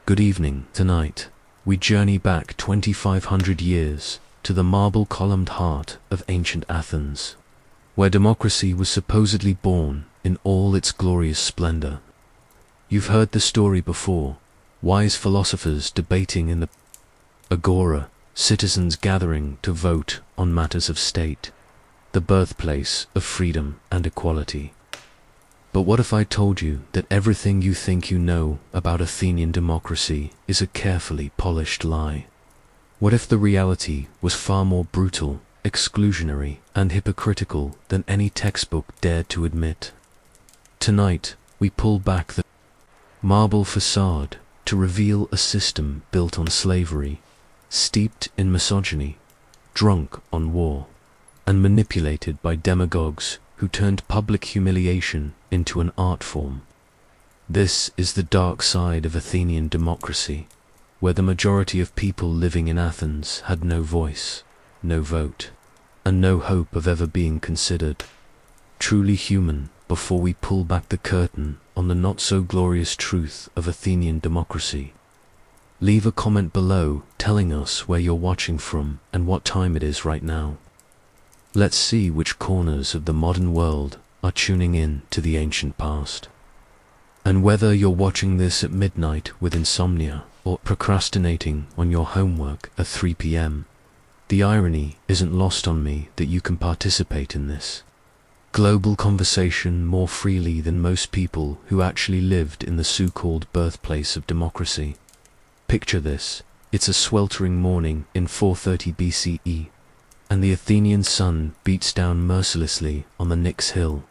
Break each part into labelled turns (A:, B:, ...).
A: Good evening. Tonight, we journey back 2,500 years to the marble-columned heart of ancient Athens, where democracy was supposedly born in all its glorious splendor. You've heard the story before, wise philosophers debating in the agora, citizens gathering to vote on matters of state, the birthplace of freedom and equality. But what if I told you that everything you think you know about Athenian democracy is a carefully polished lie? What if the reality was far more brutal, exclusionary, and hypocritical than any textbook dared to admit? Tonight, we pull back the marble facade to reveal a system built on slavery, steeped in misogyny, drunk on war, and manipulated by demagogues who turned public humiliation into an art form. This is the dark side of Athenian democracy, where the majority of people living in Athens had no voice, no vote, and no hope of ever being considered truly human. Before we pull back the curtain on the not-so-glorious truth of Athenian democracy, leave a comment below telling us where you're watching from and what time it is right now. Let's see which corners of the modern world are tuning in to the ancient past. And whether you're watching this at midnight with insomnia or procrastinating on your homework at 3 p.m., the irony isn't lost on me that you can participate in this global conversation more freely than most people who actually lived in the so-called birthplace of democracy. Picture this: it's a sweltering morning in 430 BCE, and the Athenian sun beats down mercilessly on the Nix hill.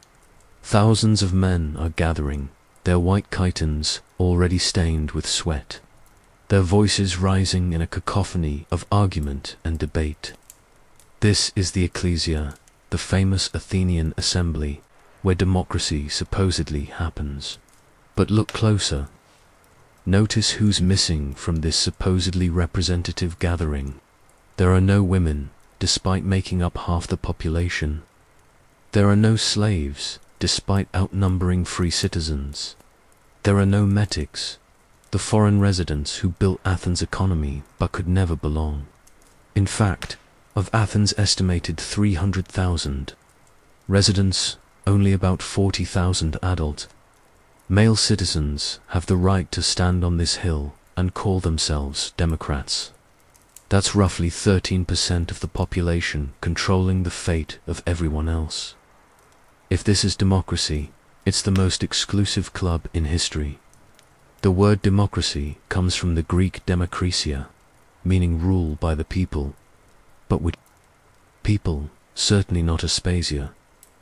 A: Thousands of men are gathering, their white chitons already stained with sweat, their voices rising in a cacophony of argument and debate. This is the Ecclesia, the famous Athenian assembly, where democracy supposedly happens. But look closer. Notice who's missing from this supposedly representative gathering. There are no women, despite making up half the population. There are no slaves, despite outnumbering free citizens. There are no metics, the foreign residents who built Athens' economy but could never belong. In fact, of Athens' estimated 300,000 residents, only about 40,000 adult male citizens have the right to stand on this hill and call themselves Democrats. That's roughly 13% of the population controlling the fate of everyone else. If this is democracy, it's the most exclusive club in history. The word democracy comes from the Greek demokrasia, meaning rule by the people. But which people? Certainly not Aspasia,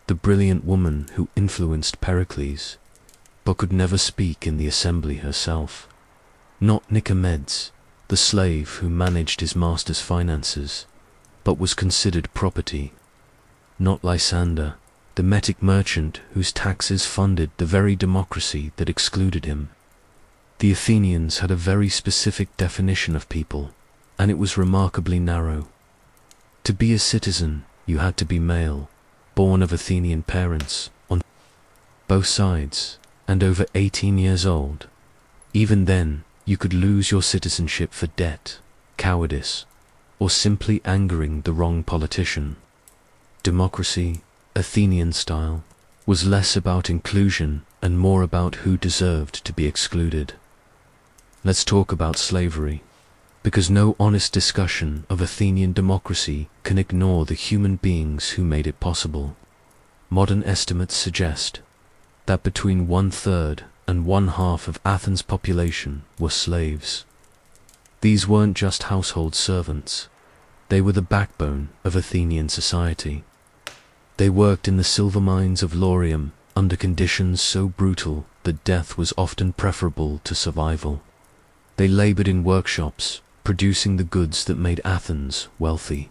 A: the brilliant woman who influenced Pericles, but could never speak in the assembly herself. Not Nicomedes, the slave who managed his master's finances, but was considered property. Not Lysander, the metic merchant whose taxes funded the very democracy that excluded him. The Athenians had a very specific definition of people, and it was remarkably narrow. To be a citizen, you had to be male, born of Athenian parents, on both sides, and over 18 years old. Even then, you could lose your citizenship for debt, cowardice, or simply angering the wrong politician. Democracy, Athenian style, was less about inclusion and more about who deserved to be excluded. Let's talk about slavery, because no honest discussion of Athenian democracy can ignore the human beings who made it possible. Modern estimates suggest that between 1/3 and 1/2 of Athens' population were slaves. These weren't just household servants, they were the backbone of Athenian society. They worked in the silver mines of Laurium under conditions so brutal that death was often preferable to survival. They labored in workshops, producing the goods that made Athens wealthy.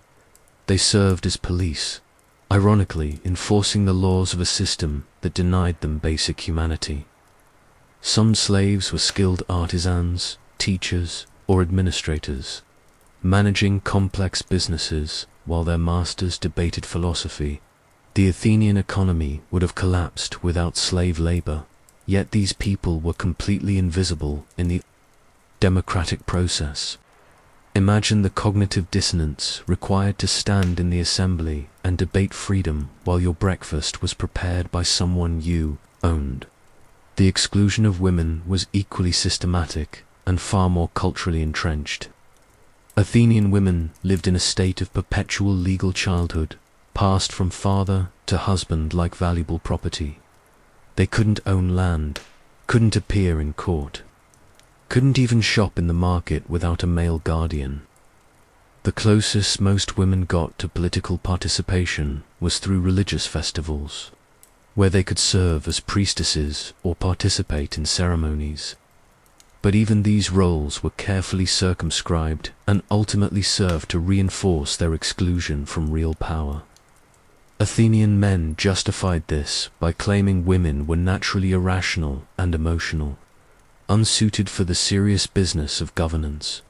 A: They served as police, ironically enforcing the laws of a system that denied them basic humanity. Some slaves were skilled artisans, teachers, or administrators, managing complex businesses while their masters debated philosophy. The Athenian economy would have collapsed without slave labor, yet these people were completely invisible in the democratic process. Imagine the cognitive dissonance required to stand in the assembly and debate freedom while your breakfast was prepared by someone you owned. The exclusion of women was equally systematic and far more culturally entrenched. Athenian women lived in a state of perpetual legal childhood, passed from father to husband like valuable property. They couldn't own land, couldn't appear in court, couldn't even shop in the market without a male guardian. The closest most women got to political participation was through religious festivals, where they could serve as priestesses or participate in ceremonies. But even these roles were carefully circumscribed and ultimately served to reinforce their exclusion from real power. Athenian men justified this by claiming women were naturally irrational and emotional, unsuited for the serious business of governance.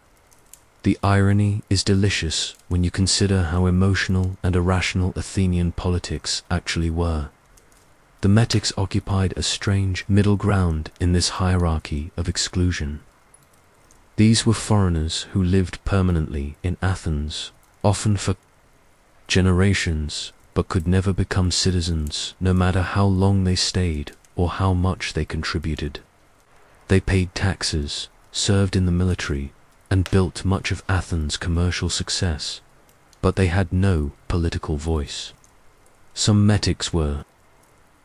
A: The irony is delicious when you consider how emotional and irrational Athenian politics actually were. The metics occupied a strange middle ground in this hierarchy of exclusion. These were foreigners who lived permanently in Athens, often for generations, but could never become citizens no matter how long they stayed or how much they contributed. They paid taxes, served in the military, and built much of Athens' commercial success, but they had no political voice. Some metics were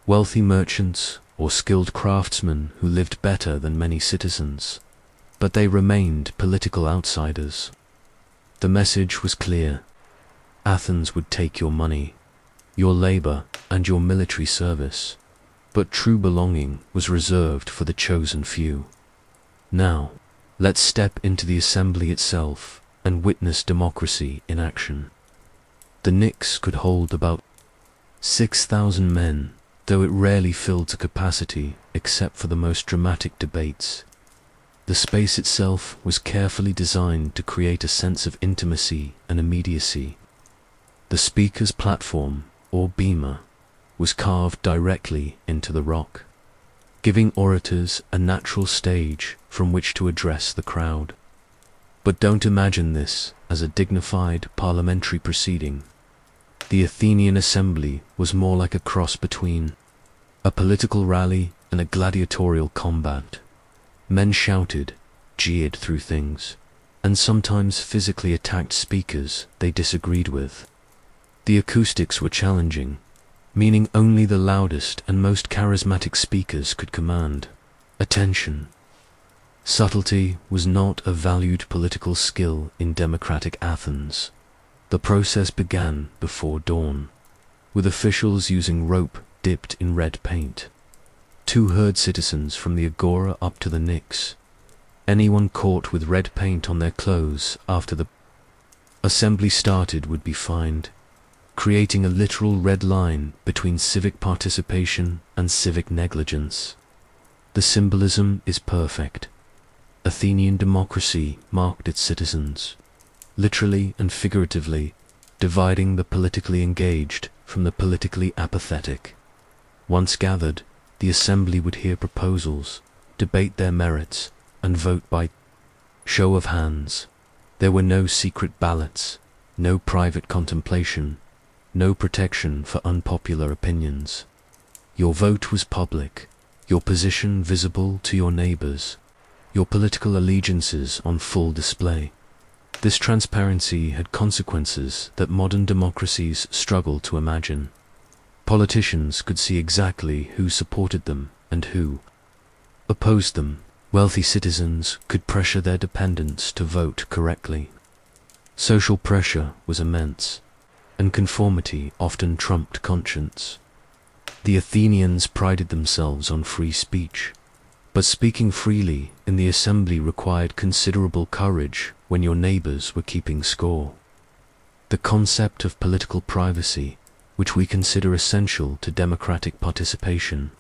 A: wealthy merchants or skilled craftsmen who lived better than many citizens, but they remained political outsiders. The message was clear: Athens would take your money, your labor, and your military service, but true belonging was reserved for the chosen few. Now, let's step into the assembly itself and witness democracy in action. The Knicks could hold about 6,000 men, though it rarely filled to capacity except for the most dramatic debates. The space itself was carefully designed to create a sense of intimacy and immediacy. The speaker's platform, or bema, was carved directly into the rock, giving orators a natural stage from which to address the crowd. But don't imagine this as a dignified parliamentary proceeding. The Athenian assembly was more like a cross between a political rally and a gladiatorial combat. Men shouted, jeered through things, and sometimes physically attacked speakers they disagreed with. The acoustics were challenging, meaning only the loudest and most charismatic speakers could command attention. Subtlety was not a valued political skill in democratic Athens. The process began before dawn, with officials using rope dipped in red paint. 2 herd citizens from the agora up to the Knicks. Anyone caught with red paint on their clothes after the assembly started would be fined, creating a literal red line between civic participation and civic negligence. The symbolism is perfect. Athenian democracy marked its citizens, literally and figuratively, dividing the politically engaged from the politically apathetic. Once gathered, the assembly would hear proposals, debate their merits, and vote by show of hands. There were no secret ballots, no private contemplation, no protection for unpopular opinions. Your vote was public, your position visible to your neighbors, your political allegiances on full display. This transparency had consequences that modern democracies struggle to imagine. Politicians could see exactly who supported them and who opposed them. Wealthy citizens could pressure their dependents to vote correctly. Social pressure was immense, and conformity often trumped conscience. The Athenians prided themselves on free speech, but speaking freely in the assembly required considerable courage when your neighbors were keeping score. The concept of political privacy, which we consider essential to democratic participation,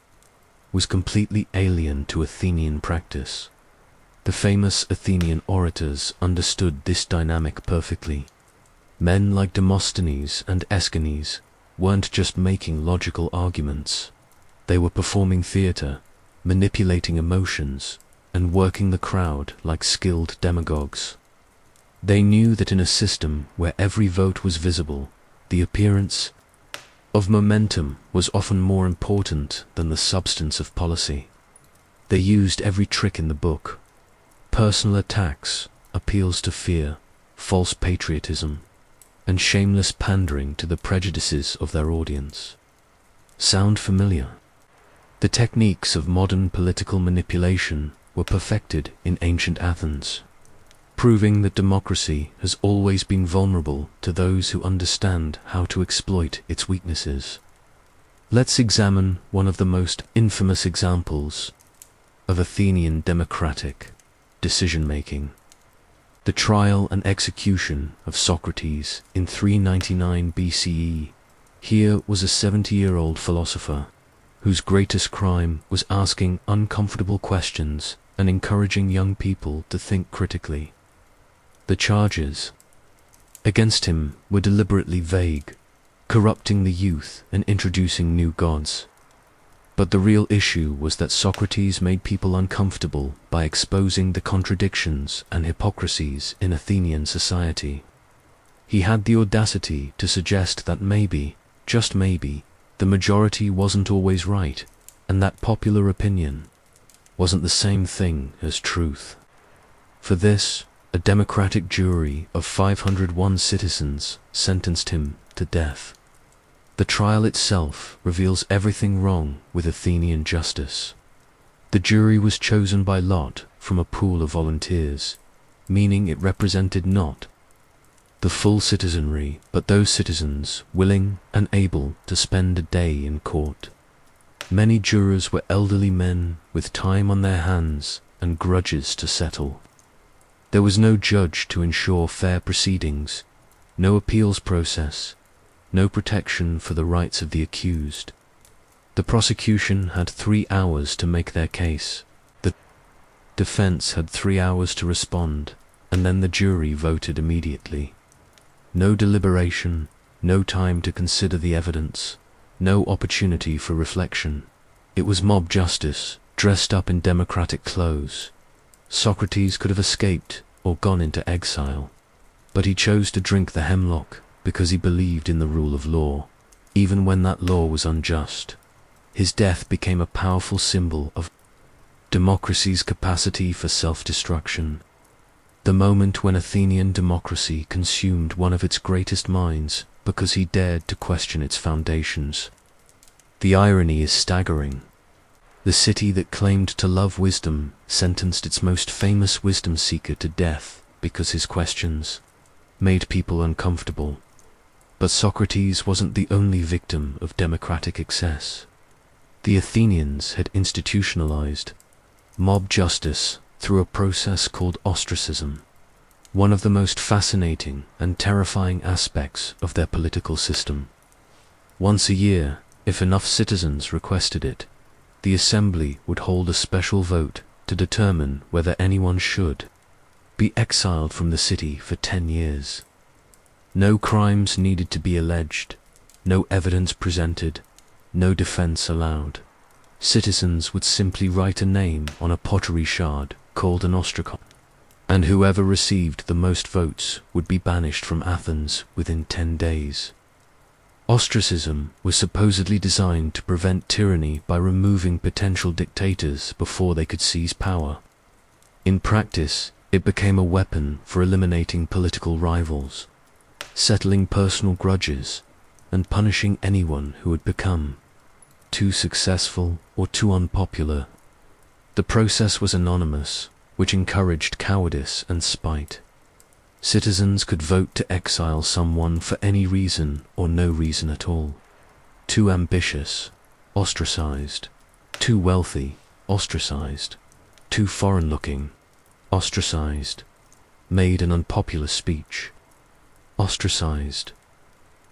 A: was completely alien to Athenian practice. The famous Athenian orators understood this dynamic perfectly. Men like Demosthenes and Aeschines weren't just making logical arguments. They were performing theater, manipulating emotions, and working the crowd like skilled demagogues. They knew that in a system where every vote was visible, the appearance of momentum was often more important than the substance of policy. They used every trick in the book: personal attacks, appeals to fear, false patriotism, and shameless pandering to the prejudices of their audience. Sound familiar? The techniques of modern political manipulation were perfected in ancient Athens, proving that democracy has always been vulnerable to those who understand how to exploit its weaknesses. Let's examine one of the most infamous examples of Athenian democratic decision-making: the trial and execution of Socrates in 399 BCE. Here was a 70-year-old philosopher whose greatest crime was asking uncomfortable questions and encouraging young people to think critically. The charges against him were deliberately vague, corrupting the youth and introducing new gods. But the real issue was that Socrates made people uncomfortable by exposing the contradictions and hypocrisies in Athenian society. He had the audacity to suggest that maybe, just maybe, the majority wasn't always right, and that popular opinion wasn't the same thing as truth. For this, a democratic jury of 501 citizens sentenced him to death. The trial itself reveals everything wrong with Athenian justice. The jury was chosen by lot from a pool of volunteers, meaning it represented not the full citizenry, but those citizens willing and able to spend a day in court. Many jurors were elderly men with time on their hands and grudges to settle. There was no judge to ensure fair proceedings, no appeals process, no protection for the rights of the accused. The prosecution had 3 hours to make their case. The defense had 3 hours to respond, and then the jury voted immediately. No deliberation, no time to consider the evidence, no opportunity for reflection. It was mob justice, dressed up in democratic clothes. Socrates could have escaped or gone into exile, but he chose to drink the hemlock because he believed in the rule of law, even when that law was unjust. His death became a powerful symbol of democracy's capacity for self-destruction. The moment when Athenian democracy consumed one of its greatest minds because he dared to question its foundations. The irony is staggering. The city that claimed to love wisdom sentenced its most famous wisdom seeker to death because his questions made people uncomfortable. But Socrates wasn't the only victim of democratic excess. The Athenians had institutionalized mob justice through a process called ostracism, one of the most fascinating and terrifying aspects of their political system. Once a year, if enough citizens requested it, the assembly would hold a special vote to determine whether anyone should be exiled from the city for 10 years. No crimes needed to be alleged, no evidence presented, no defense allowed. Citizens would simply write a name on a pottery shard called an ostracon, and whoever received the most votes would be banished from Athens within 10 days. Ostracism was supposedly designed to prevent tyranny by removing potential dictators before they could seize power. In practice, it became a weapon for eliminating political rivals, settling personal grudges, and punishing anyone who had become too successful or too unpopular. The process was anonymous, which encouraged cowardice and spite. Citizens could vote to exile someone for any reason or no reason at all. Too ambitious, ostracized. Too wealthy, ostracized. Too foreign-looking, ostracized. Made an unpopular speech, ostracized.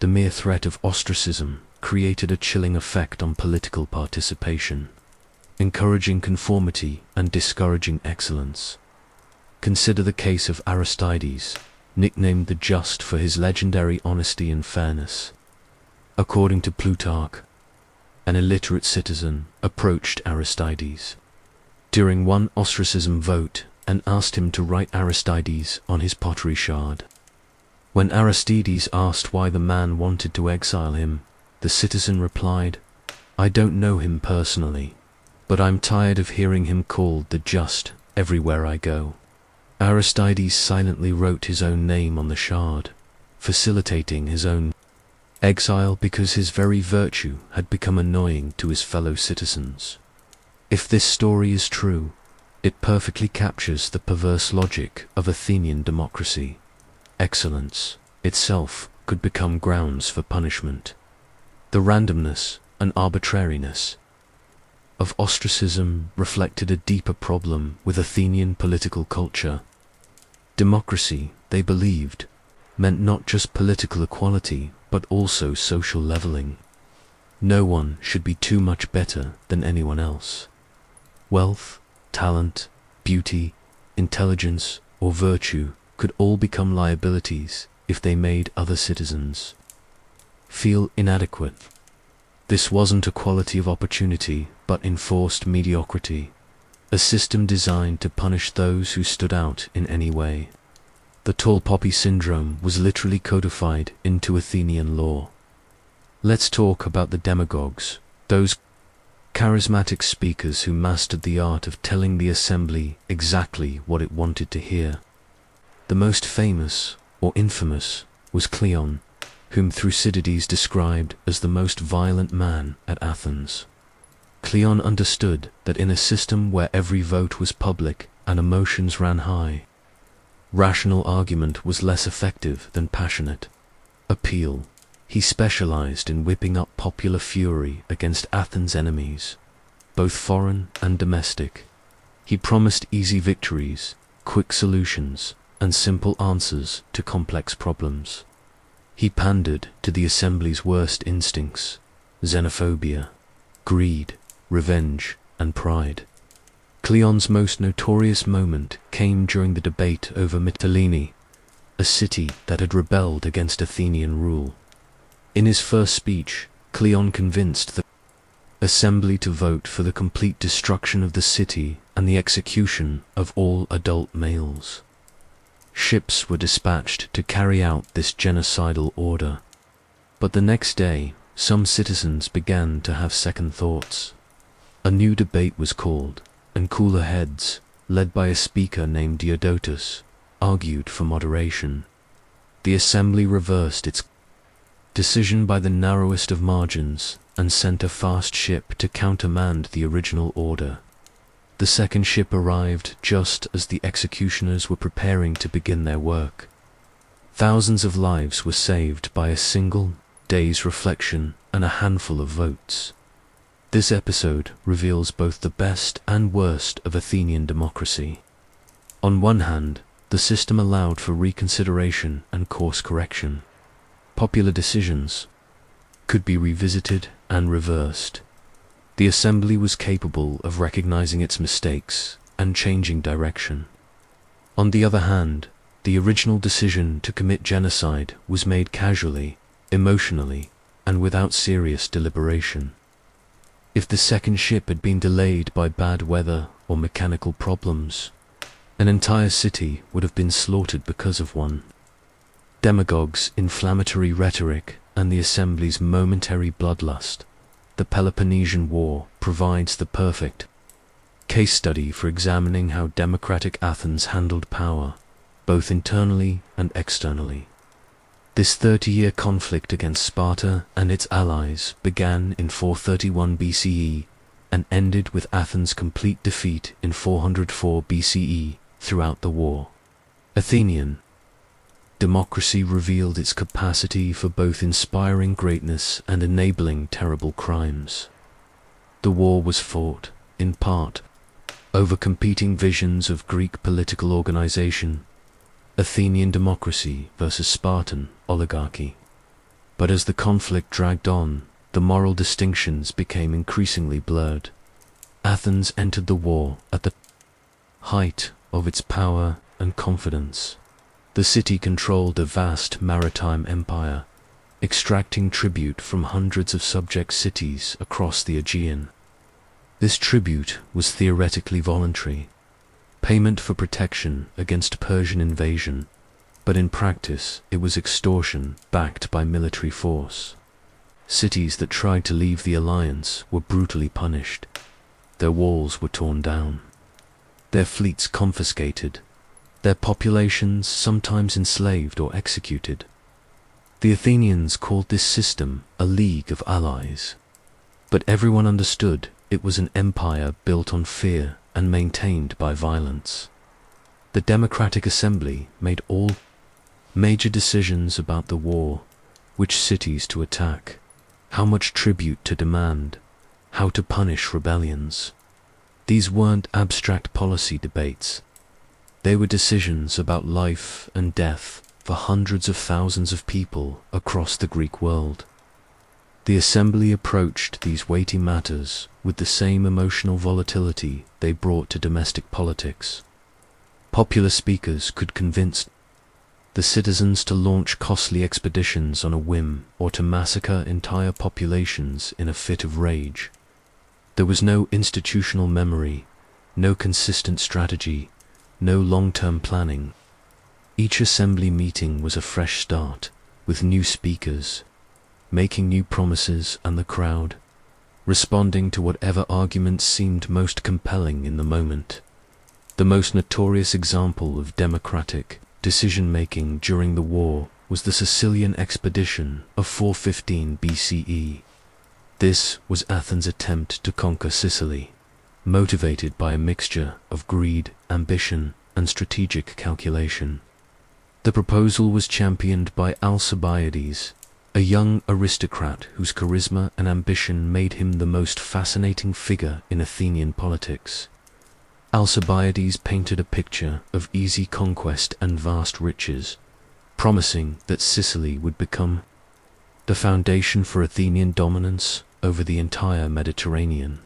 A: The mere threat of ostracism created a chilling effect on political participation, encouraging conformity and discouraging excellence. Consider the case of Aristides, nicknamed the Just for his legendary honesty and fairness. According to Plutarch, an illiterate citizen approached Aristides. during one ostracism vote and asked him to write Aristides on his pottery shard. When Aristides asked why the man wanted to exile him, the citizen replied, "I don't know him personally, but I'm tired of hearing him called the just everywhere I go." Aristides silently wrote his own name on the shard, facilitating his own exile because his very virtue had become annoying to his fellow citizens. If this story is true, it perfectly captures the perverse logic of Athenian democracy. Excellence itself could become grounds for punishment. The randomness and arbitrariness of ostracism reflected a deeper problem with Athenian political culture. Democracy, they believed, meant not just political equality, but also social leveling. No one should be too much better than anyone else. Wealth, talent, beauty, intelligence, or virtue could all become liabilities if they made other citizens feel inadequate. This wasn't equality of opportunity, but enforced mediocrity, a system designed to punish those who stood out in any way. The tall poppy syndrome was literally codified into Athenian law. Let's talk about the demagogues, those charismatic speakers who mastered the art of telling the assembly exactly what it wanted to hear. The most famous, or infamous, was Cleon, whom Thucydides described as the most violent man at Athens. Cleon understood that in a system where every vote was public and emotions ran high, rational argument was less effective than passionate appeal. He specialized in whipping up popular fury against Athens' enemies, both foreign and domestic. He promised easy victories, quick solutions, and simple answers to complex problems. He pandered to the assembly's worst instincts: xenophobia, greed, revenge, and pride. Cleon's most notorious moment came during the debate over Mytilene, a city that had rebelled against Athenian rule. In his first speech, Cleon convinced the assembly to vote for the complete destruction of the city and the execution of all adult males. Ships were dispatched to carry out this genocidal order. But the next day, some citizens began to have second thoughts. A new debate was called, and cooler heads, led by a speaker named Diodotus, argued for moderation. The assembly reversed its decision by the narrowest of margins and sent a fast ship to countermand the original order. The second ship arrived just as the executioners were preparing to begin their work. Thousands of lives were saved by a single day's reflection and a handful of votes. This episode reveals both the best and worst of Athenian democracy. On one hand, the system allowed for reconsideration and course correction. Popular decisions could be revisited and reversed. The assembly was capable of recognizing its mistakes and changing direction. On the other hand, the original decision to commit genocide was made casually, emotionally, and without serious deliberation. If the second ship had been delayed by bad weather or mechanical problems, an entire city would have been slaughtered because of one. Demagogues' inflammatory rhetoric and the assembly's momentary bloodlust. The Peloponnesian War provides the perfect case study for examining how democratic Athens handled power, both internally and externally. This 30-year conflict against Sparta and its allies began in 431 BCE and ended with Athens' complete defeat in 404 BCE. Throughout the war, Athenian democracy revealed its capacity for both inspiring greatness and enabling terrible crimes. The war was fought, in part, over competing visions of Greek political organization, Athenian democracy versus Spartan oligarchy. But as the conflict dragged on, the moral distinctions became increasingly blurred. Athens entered the war at the height of its power and confidence. The city controlled a vast maritime empire, extracting tribute from hundreds of subject cities across the Aegean. This tribute was theoretically voluntary, payment for protection against Persian invasion, but in practice it was extortion backed by military force. Cities that tried to leave the alliance were brutally punished. Their walls were torn down, their fleets confiscated, their populations sometimes enslaved or executed. The Athenians called this system a League of Allies, but everyone understood it was an empire built on fear and maintained by violence. The Democratic Assembly made all major decisions about the war, which cities to attack, how much tribute to demand, how to punish rebellions. These weren't abstract policy debates. They were decisions about life and death for hundreds of thousands of people across the Greek world. The assembly approached these weighty matters with the same emotional volatility they brought to domestic politics. Popular speakers could convince the citizens to launch costly expeditions on a whim or to massacre entire populations in a fit of rage. There was no institutional memory, no consistent strategy, no long-term planning. Each assembly meeting was a fresh start, with new speakers, making new promises, and the crowd responding to whatever arguments seemed most compelling in the moment. The most notorious example of democratic decision-making during the war was the Sicilian expedition of 415 BCE. This was Athens' attempt to conquer Sicily, motivated by a mixture of greed, ambition, and strategic calculation. The proposal was championed by Alcibiades, a young aristocrat whose charisma and ambition made him the most fascinating figure in Athenian politics. Alcibiades painted a picture of easy conquest and vast riches, promising that Sicily would become the foundation for Athenian dominance over the entire Mediterranean.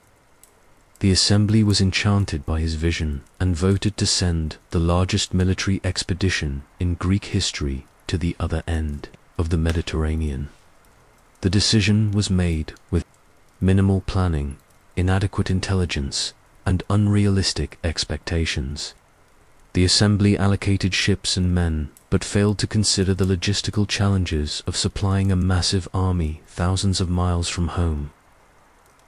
A: The assembly was enchanted by his vision and voted to send the largest military expedition in Greek history to the other end of the Mediterranean. The decision was made with minimal planning, inadequate intelligence, and unrealistic expectations. The assembly allocated ships and men, but failed to consider the logistical challenges of supplying a massive army thousands of miles from home.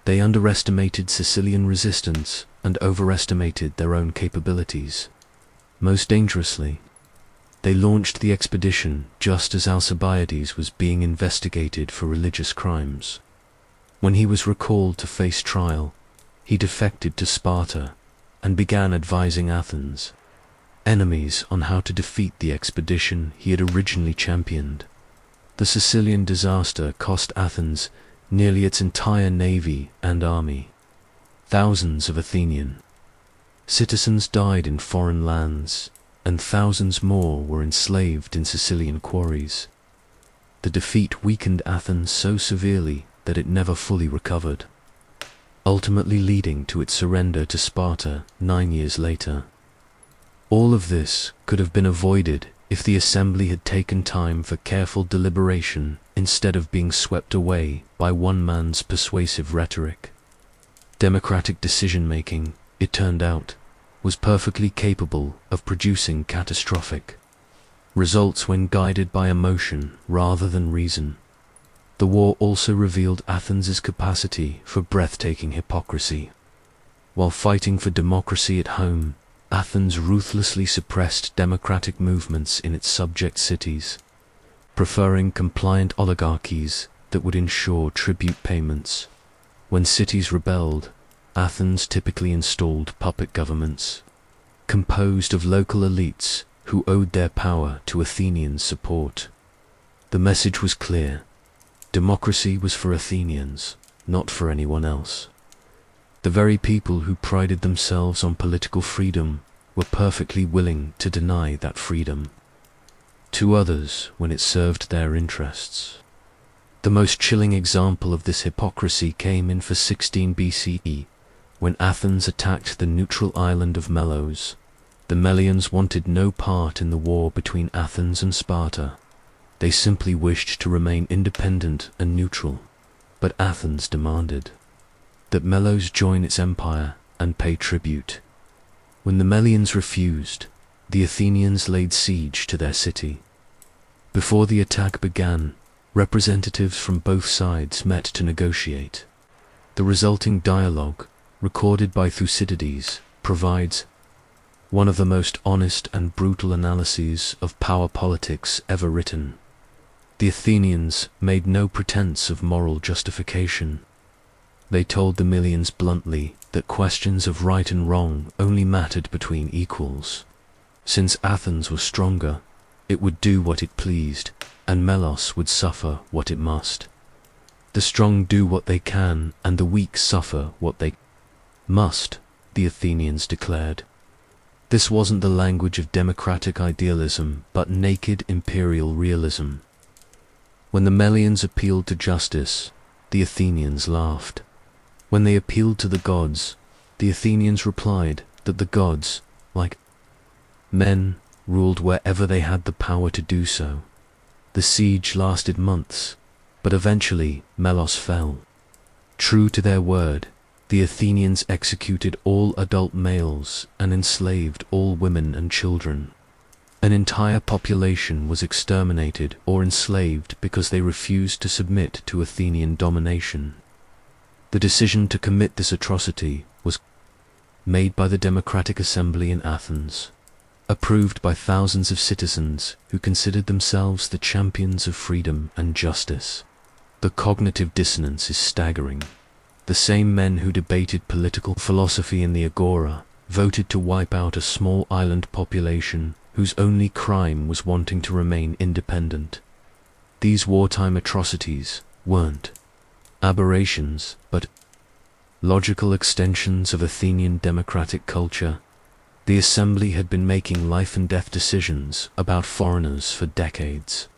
A: They underestimated Sicilian resistance and overestimated their own capabilities. Most dangerously, they launched the expedition just as Alcibiades was being investigated for religious crimes. When he was recalled to face trial, he defected to Sparta and began advising Athens' enemies on how to defeat the expedition he had originally championed. The Sicilian disaster cost Athens nearly its entire navy and army. Thousands of Athenian citizens died in foreign lands, and thousands more were enslaved in Sicilian quarries. The defeat weakened Athens so severely that it never fully recovered, ultimately leading to its surrender to Sparta 9 years later. All of this could have been avoided if the assembly had taken time for careful deliberation instead of being swept away by one man's persuasive rhetoric. Democratic decision-making, it turned out, was perfectly capable of producing catastrophic results when guided by emotion rather than reason. The war also revealed Athens' capacity for breathtaking hypocrisy. While fighting for democracy at home, Athens ruthlessly suppressed democratic movements in its subject cities, preferring compliant oligarchies that would ensure tribute payments. When cities rebelled, Athens typically installed puppet governments, composed of local elites who owed their power to Athenian support. The message was clear: democracy was for Athenians, not for anyone else. The very people who prided themselves on political freedom were perfectly willing to deny that freedom to others when it served their interests. The most chilling example of this hypocrisy came in 416 BCE, when Athens attacked the neutral island of Melos. The Melians wanted no part in the war between Athens and Sparta. They simply wished to remain independent and neutral, but Athens demanded that Melos join its empire and pay tribute. When the Melians refused, the Athenians laid siege to their city. Before the attack began, representatives from both sides met to negotiate. The resulting dialogue, recorded by Thucydides, provides one of the most honest and brutal analyses of power politics ever written. The Athenians made no pretense of moral justification. They told the Melians bluntly that questions of right and wrong only mattered between equals. Since Athens was stronger, it would do what it pleased, and Melos would suffer what it must. The strong do what they can, and the weak suffer what they must, the Athenians declared. This wasn't the language of democratic idealism, but naked imperial realism. When the Melians appealed to justice, the Athenians laughed. When they appealed to the gods, the Athenians replied that the gods, like men, ruled wherever they had the power to do so. The siege lasted months, but eventually Melos fell. True to their word, the Athenians executed all adult males and enslaved all women and children. An entire population was exterminated or enslaved because they refused to submit to Athenian domination. The decision to commit this atrocity was made by the Democratic Assembly in Athens, approved by thousands of citizens who considered themselves the champions of freedom and justice. The cognitive dissonance is staggering. The same men who debated political philosophy in the Agora voted to wipe out a small island population whose only crime was wanting to remain independent. These wartime atrocities weren't aberrations, but logical extensions of Athenian democratic culture. The assembly had been making life and death decisions about foreigners for decades,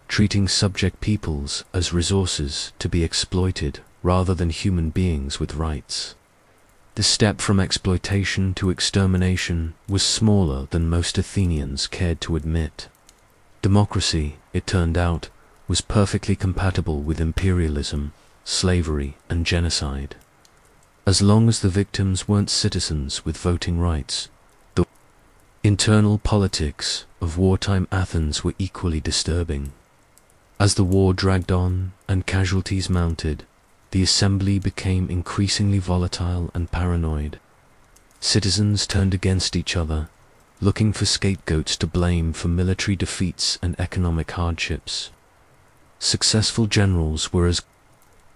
A: treating subject peoples as resources to be exploited rather than human beings with rights. The step from exploitation to extermination was smaller than most Athenians cared to admit. Democracy, it turned out, was perfectly compatible with imperialism, slavery, and genocide. As long as the victims weren't citizens with voting rights, the internal politics of wartime Athens were equally disturbing. As the war dragged on and casualties mounted, the assembly became increasingly volatile and paranoid. Citizens turned against each other, looking for scapegoats to blame for military defeats and economic hardships. Successful generals were as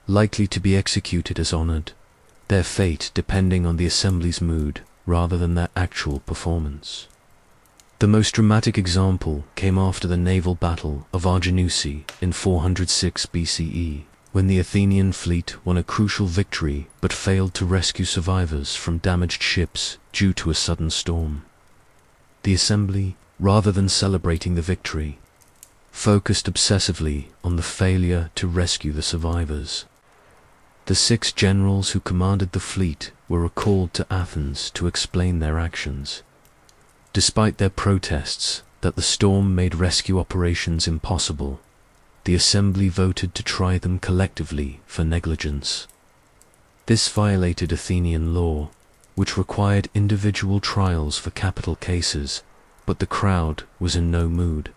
A: likely to be executed as honored, their fate depending on the assembly's mood rather than their actual performance. The most dramatic example came after the naval battle of Arginusi in 406 BCE, when the Athenian fleet won a crucial victory but failed to rescue survivors from damaged ships due to a sudden storm. The assembly, rather than celebrating the victory, focused obsessively on the failure to rescue the survivors. The 6 generals who commanded the fleet were recalled to Athens to explain their actions. Despite their protests that the storm made rescue operations impossible, the assembly voted to try them collectively for negligence. This violated Athenian law, which required individual trials for capital cases, but the crowd was in no mood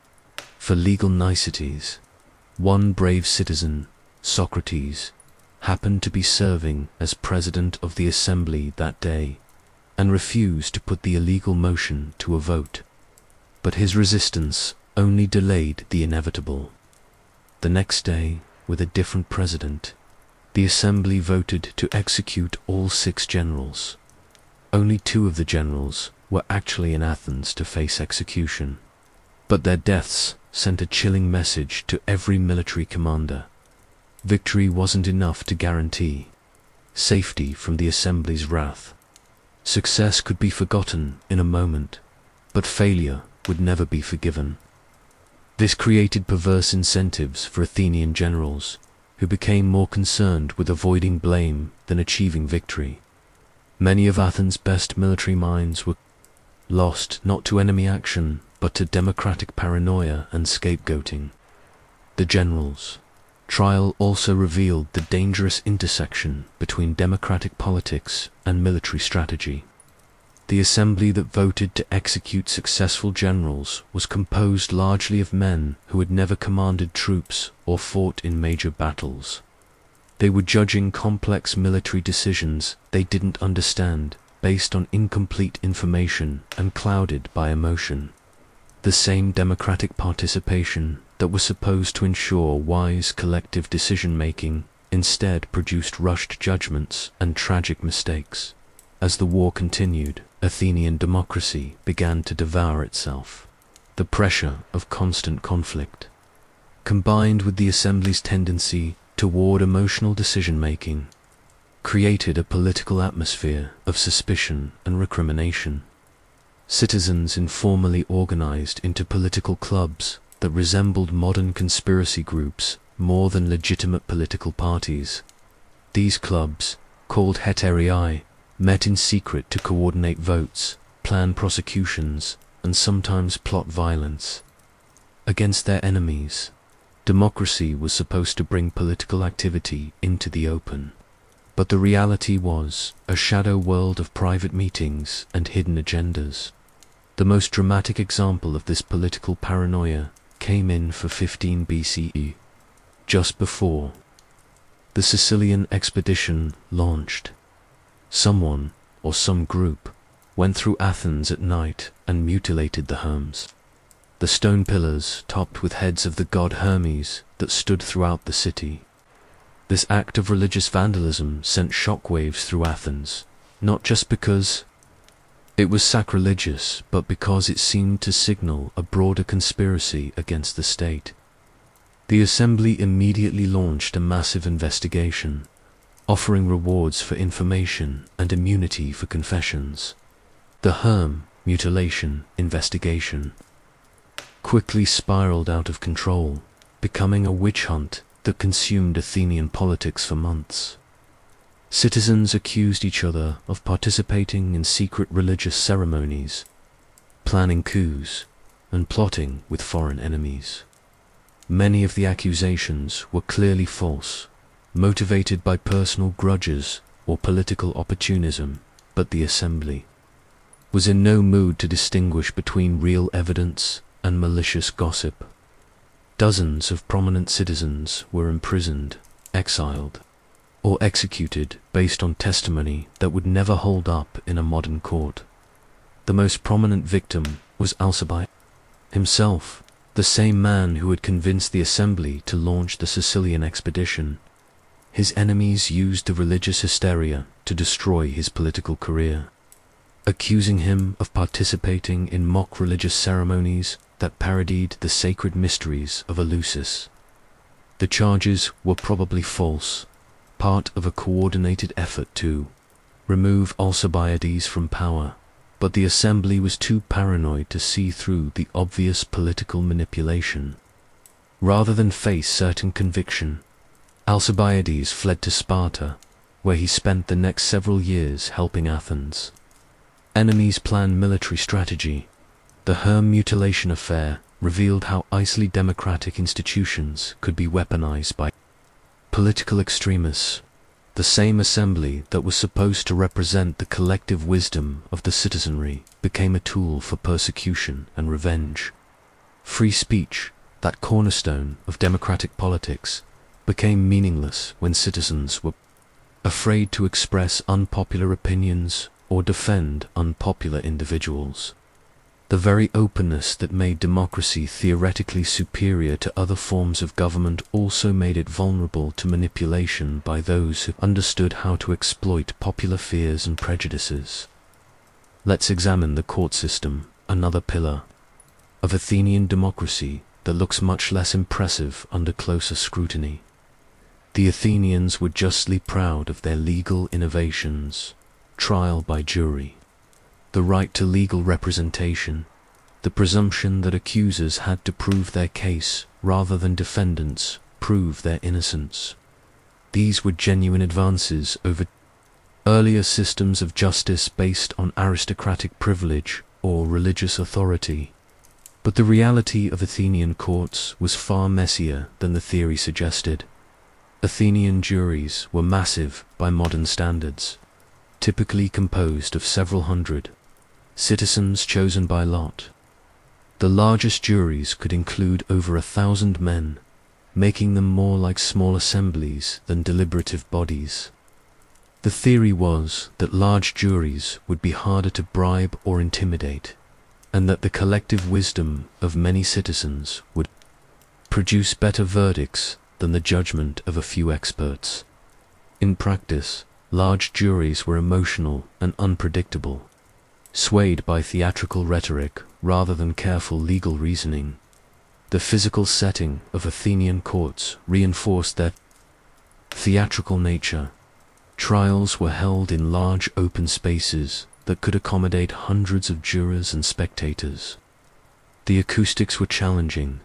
A: for legal niceties. One brave citizen, Socrates, happened to be serving as president of the assembly that day, and refused to put the illegal motion to a vote. But his resistance only delayed the inevitable. The next day, with a different president, the assembly voted to execute all 6 generals. Only 2 of the generals were actually in Athens to face execution, but their deaths sent a chilling message to every military commander. Victory wasn't enough to guarantee safety from the assembly's wrath. Success could be forgotten in a moment, but failure would never be forgiven. This created perverse incentives for Athenian generals, who became more concerned with avoiding blame than achieving victory. Many of Athens' best military minds were lost not to enemy action, but to democratic paranoia and scapegoating. The generals, trial also revealed the dangerous intersection between democratic politics and military strategy. The assembly that voted to execute successful generals was composed largely of men who had never commanded troops or fought in major battles. They were judging complex military decisions they didn't understand, based on incomplete information and clouded by emotion. The same democratic participation that was supposed to ensure wise collective decision-making instead produced rushed judgments and tragic mistakes. As the war continued, Athenian democracy began to devour itself. The pressure of constant conflict, combined with the assembly's tendency toward emotional decision-making, created a political atmosphere of suspicion and recrimination. Citizens informally organized into political clubs that resembled modern conspiracy groups more than legitimate political parties. These clubs, called heterii, met in secret to coordinate votes, plan prosecutions, and sometimes plot violence against their enemies. Democracy was supposed to bring political activity into the open, but the reality was a shadow world of private meetings and hidden agendas. The most dramatic example of this political paranoia came in for 15 BCE, just before the Sicilian expedition launched. Someone, or some group, went through Athens at night and mutilated the Hermes, the stone pillars topped with heads of the god Hermes that stood throughout the city. This act of religious vandalism sent shockwaves through Athens, not just because it was sacrilegious, but because it seemed to signal a broader conspiracy against the state. The assembly immediately launched a massive investigation, offering rewards for information and immunity for confessions. The Herm mutilation investigation quickly spiraled out of control, becoming a witch hunt that consumed Athenian politics for months. Citizens accused each other of participating in secret religious ceremonies, planning coups, and plotting with foreign enemies. Many of the accusations were clearly false, motivated by personal grudges or political opportunism, but the assembly was in no mood to distinguish between real evidence and malicious gossip. Dozens of prominent citizens were imprisoned, exiled, or executed based on testimony that would never hold up in a modern court. The most prominent victim was Alcibiades himself, the same man who had convinced the assembly to launch the Sicilian expedition. His enemies used the religious hysteria to destroy his political career, accusing him of participating in mock religious ceremonies that parodied the sacred mysteries of Eleusis. The charges were probably false, part of a coordinated effort to remove Alcibiades from power, but the assembly was too paranoid to see through the obvious political manipulation. Rather than face certain conviction, Alcibiades fled to Sparta, where he spent the next several years helping Athens. Enemies planned military strategy. The Herm mutilation affair revealed how easily democratic institutions could be weaponized by political extremists. The same assembly that was supposed to represent the collective wisdom of the citizenry became a tool for persecution and revenge. Free speech, that cornerstone of democratic politics, became meaningless when citizens were afraid to express unpopular opinions or defend unpopular individuals. The very openness that made democracy theoretically superior to other forms of government also made it vulnerable to manipulation by those who understood how to exploit popular fears and prejudices. Let's examine the court system, another pillar of Athenian democracy that looks much less impressive under closer scrutiny. The Athenians were justly proud of their legal innovations: trial by jury, the right to legal representation, the presumption that accusers had to prove their case rather than defendants prove their innocence. These were genuine advances over earlier systems of justice based on aristocratic privilege or religious authority. But the reality of Athenian courts was far messier than the theory suggested. Athenian juries were massive by modern standards, typically composed of several hundred citizens chosen by lot. The largest juries could include over 1,000 men, making them more like small assemblies than deliberative bodies. The theory was that large juries would be harder to bribe or intimidate, and that the collective wisdom of many citizens would produce better verdicts than the judgment of a few experts. In practice, large juries were emotional and unpredictable, swayed by theatrical rhetoric rather than careful legal reasoning. The physical setting of Athenian courts reinforced their theatrical nature. Trials were held in large open spaces that could accommodate hundreds of jurors and spectators. The acoustics were challenging,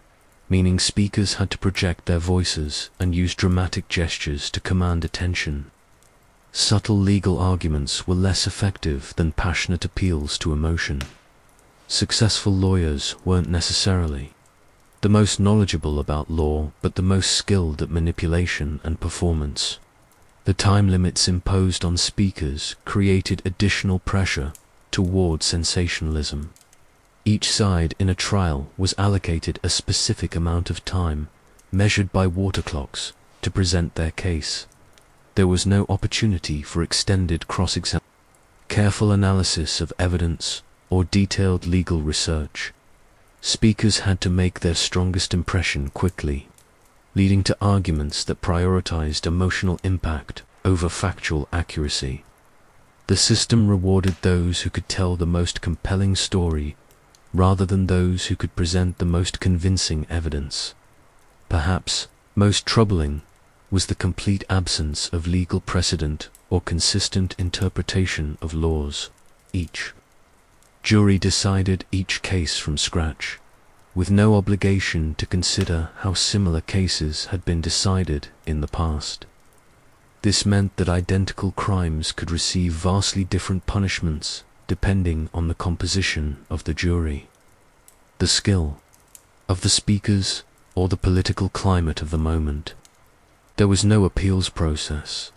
A: meaning speakers had to project their voices and use dramatic gestures to command attention. Subtle legal arguments were less effective than passionate appeals to emotion. Successful lawyers weren't necessarily the most knowledgeable about law, but the most skilled at manipulation and performance. The time limits imposed on speakers created additional pressure toward sensationalism. Each side in a trial was allocated a specific amount of time, measured by water clocks, to present their case. There was no opportunity for extended cross-examination, careful analysis of evidence, or detailed legal research. Speakers had to make their strongest impression quickly, leading to arguments that prioritized emotional impact over factual accuracy. The system rewarded those who could tell the most compelling story rather than those who could present the most convincing evidence. Perhaps most troubling was the complete absence of legal precedent or consistent interpretation of laws. Each jury decided each case from scratch, with no obligation to consider how similar cases had been decided in the past. This meant that identical crimes could receive vastly different punishments depending on the composition of the jury, the skill of the speakers, or the political climate of the moment. There was no appeals process,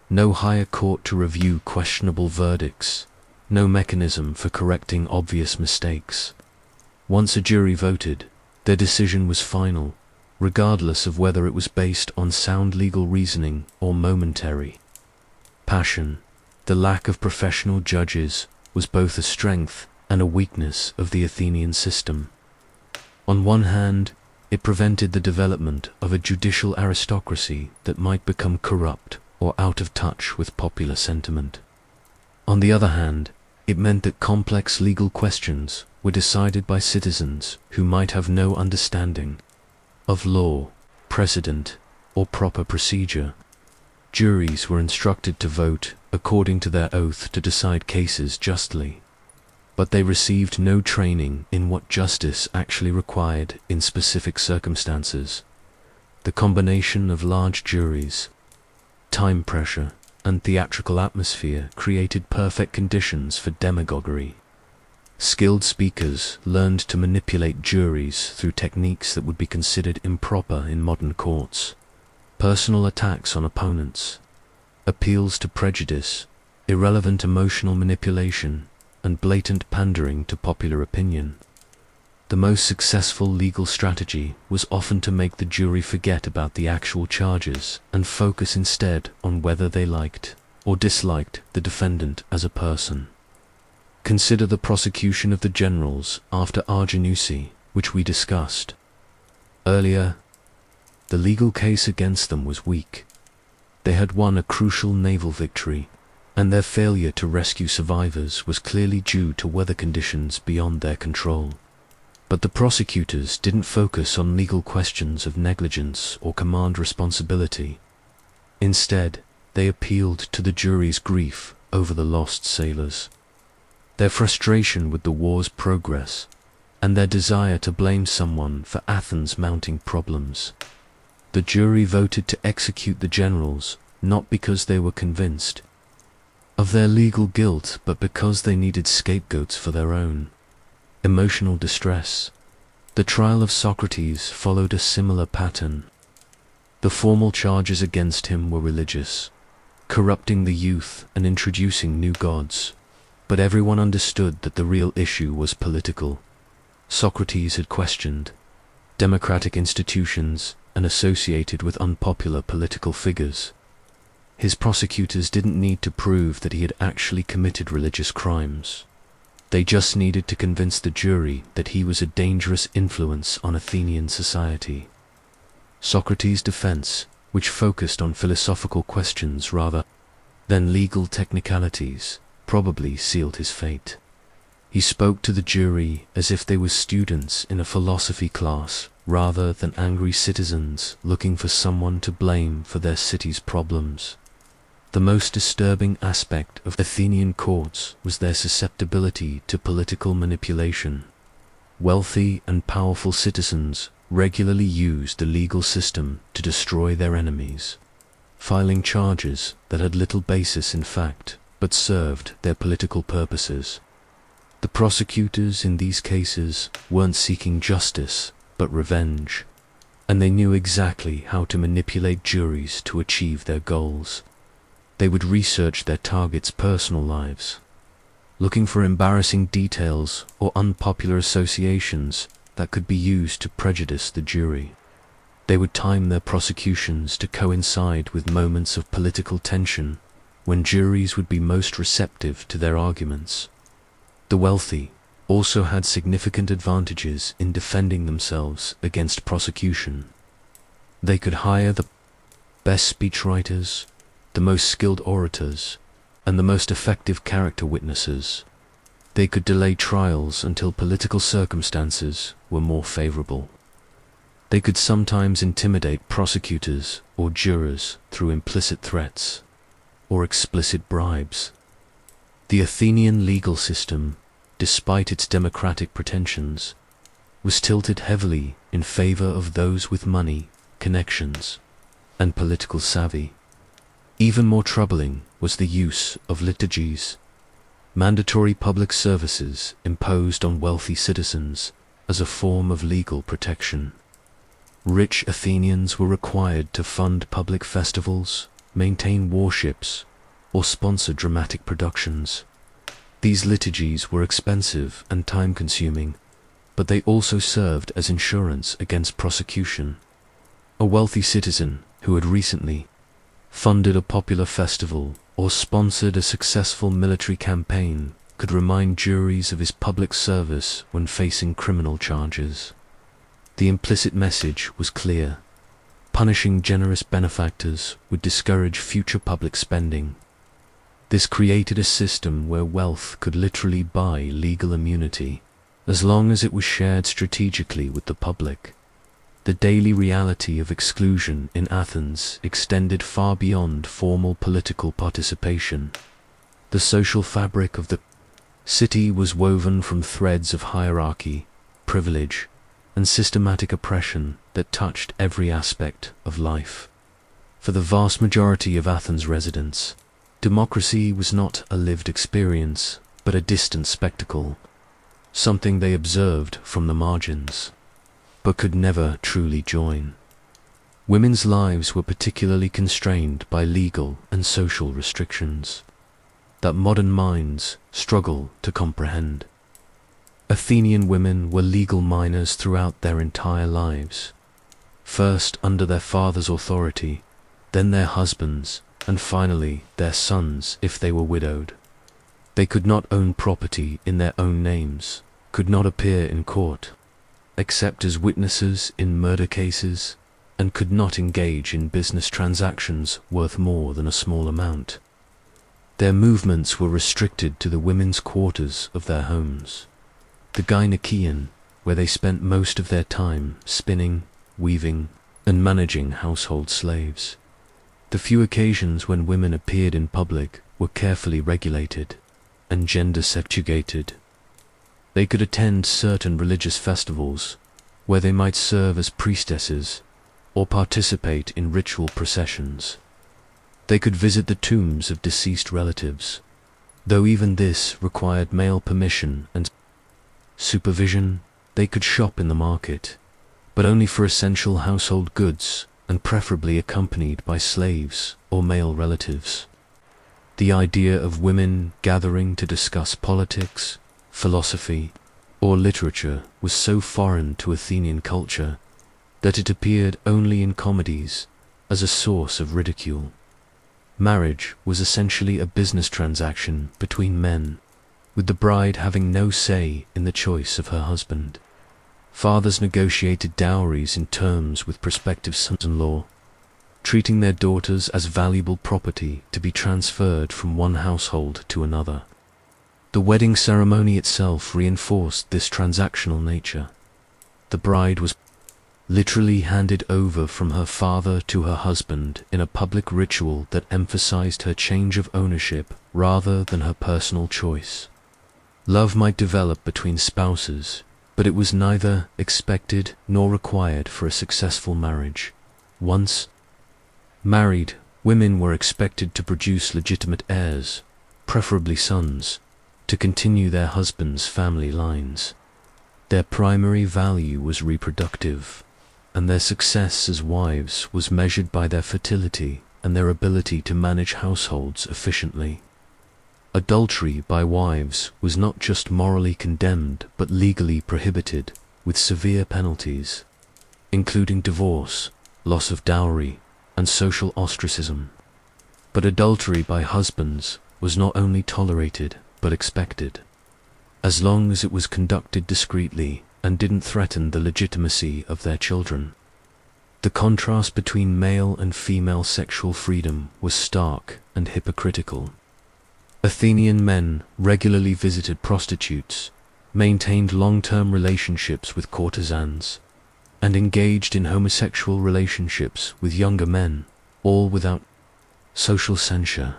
A: no higher court to review questionable verdicts, no mechanism for correcting obvious mistakes. Once a jury voted, their decision was final, regardless of whether it was based on sound legal reasoning or momentary passion. The lack of professional judges was both a strength and a weakness of the Athenian system. On one hand, it prevented the development of a judicial aristocracy that might become corrupt or out of touch with popular sentiment. On the other hand, it meant that complex legal questions were decided by citizens who might have no understanding of law, precedent, or proper procedure. Juries were instructed to vote according to their oath to decide cases justly, but they received no training in what justice actually required in specific circumstances. The combination of large juries, time pressure, and theatrical atmosphere created perfect conditions for demagoguery. Skilled speakers learned to manipulate juries through techniques that would be considered improper in modern courts. Personal attacks on opponents, appeals to prejudice, irrelevant emotional manipulation, and blatant pandering to popular opinion. The most successful legal strategy was often to make the jury forget about the actual charges and focus instead on whether they liked or disliked the defendant as a person. Consider the prosecution of the generals after Arginusi, which we discussed earlier. The legal case against them was weak. They had won a crucial naval victory, and their failure to rescue survivors was clearly due to weather conditions beyond their control. But the prosecutors didn't focus on legal questions of negligence or command responsibility. Instead, they appealed to the jury's grief over the lost sailors, their frustration with the war's progress, and their desire to blame someone for Athens' mounting problems. The jury voted to execute the generals, not because they were convinced of their legal guilt, but because they needed scapegoats for their own emotional distress. The trial of Socrates followed a similar pattern. The formal charges against him were religious, corrupting the youth and introducing new gods. But everyone understood that the real issue was political. Socrates had questioned democratic institutions and associated with unpopular political figures. His prosecutors didn't need to prove that he had actually committed religious crimes. They just needed to convince the jury that he was a dangerous influence on Athenian society. Socrates' defense, which focused on philosophical questions rather than legal technicalities, probably sealed his fate. He spoke to the jury as if they were students in a philosophy class rather than angry citizens looking for someone to blame for their city's problems. The most disturbing aspect of Athenian courts was their susceptibility to political manipulation. Wealthy and powerful citizens regularly used the legal system to destroy their enemies, filing charges that had little basis in fact but served their political purposes. The prosecutors in these cases weren't seeking justice but revenge, and they knew exactly how to manipulate juries to achieve their goals. They would research their targets' personal lives, looking for embarrassing details or unpopular associations that could be used to prejudice the jury. They would time their prosecutions to coincide with moments of political tension when juries would be most receptive to their arguments. The wealthy also had significant advantages in defending themselves against prosecution. They could hire the best speechwriters, the most skilled orators, and the most effective character witnesses. They could delay trials until political circumstances were more favorable. They could sometimes intimidate prosecutors or jurors through implicit threats or explicit bribes. The Athenian legal system, despite its democratic pretensions, was tilted heavily in favor of those with money, connections, and political savvy. Even more troubling was the use of liturgies, mandatory public services imposed on wealthy citizens as a form of legal protection. Rich Athenians were required to fund public festivals, maintain warships, or sponsor dramatic productions. These liturgies were expensive and time-consuming, but they also served as insurance against prosecution. A wealthy citizen who had recently funded a popular festival or sponsored a successful military campaign could remind juries of his public service when facing criminal charges. The implicit message was clear. Punishing generous benefactors would discourage future public spending. This created a system where wealth could literally buy legal immunity, as long as it was shared strategically with the public. The daily reality of exclusion in Athens extended far beyond formal political participation. The social fabric of the city was woven from threads of hierarchy, privilege, and systematic oppression that touched every aspect of life. For the vast majority of Athens residents, democracy was not a lived experience, but a distant spectacle, something they observed from the margins, but could never truly join. Women's lives were particularly constrained by legal and social restrictions that modern minds struggle to comprehend. Athenian women were legal minors throughout their entire lives, first under their father's authority, then their husbands', and finally their sons if they were widowed. They could not own property in their own names, could not appear in court, except as witnesses in murder cases, and could not engage in business transactions worth more than a small amount. Their movements were restricted to the women's quarters of their homes, the Gynaekeon, where they spent most of their time spinning, weaving, and managing household slaves. The few occasions when women appeared in public were carefully regulated and gender-subjugated. They could attend certain religious festivals, where they might serve as priestesses or participate in ritual processions. They could visit the tombs of deceased relatives, though even this required male permission and supervision. They could shop in the market, but only for essential household goods and preferably accompanied by slaves or male relatives. The idea of women gathering to discuss politics, philosophy, or literature was so foreign to Athenian culture that it appeared only in comedies as a source of ridicule. Marriage was essentially a business transaction between men, with the bride having no say in the choice of her husband. Fathers negotiated dowries in terms with prospective sons-in-law, treating their daughters as valuable property to be transferred from one household to another. The wedding ceremony itself reinforced this transactional nature. The bride was literally handed over from her father to her husband in a public ritual that emphasized her change of ownership rather than her personal choice. Love might develop between spouses, but it was neither expected nor required for a successful marriage. Once married, women were expected to produce legitimate heirs, preferably sons, to continue their husbands' family lines. Their primary value was reproductive, and their success as wives was measured by their fertility and their ability to manage households efficiently. Adultery by wives was not just morally condemned but legally prohibited, with severe penalties, including divorce, loss of dowry, and social ostracism. But adultery by husbands was not only tolerated but expected, as long as it was conducted discreetly and didn't threaten the legitimacy of their children. The contrast between male and female sexual freedom was stark and hypocritical. Athenian men regularly visited prostitutes, maintained long-term relationships with courtesans, and engaged in homosexual relationships with younger men, all without social censure.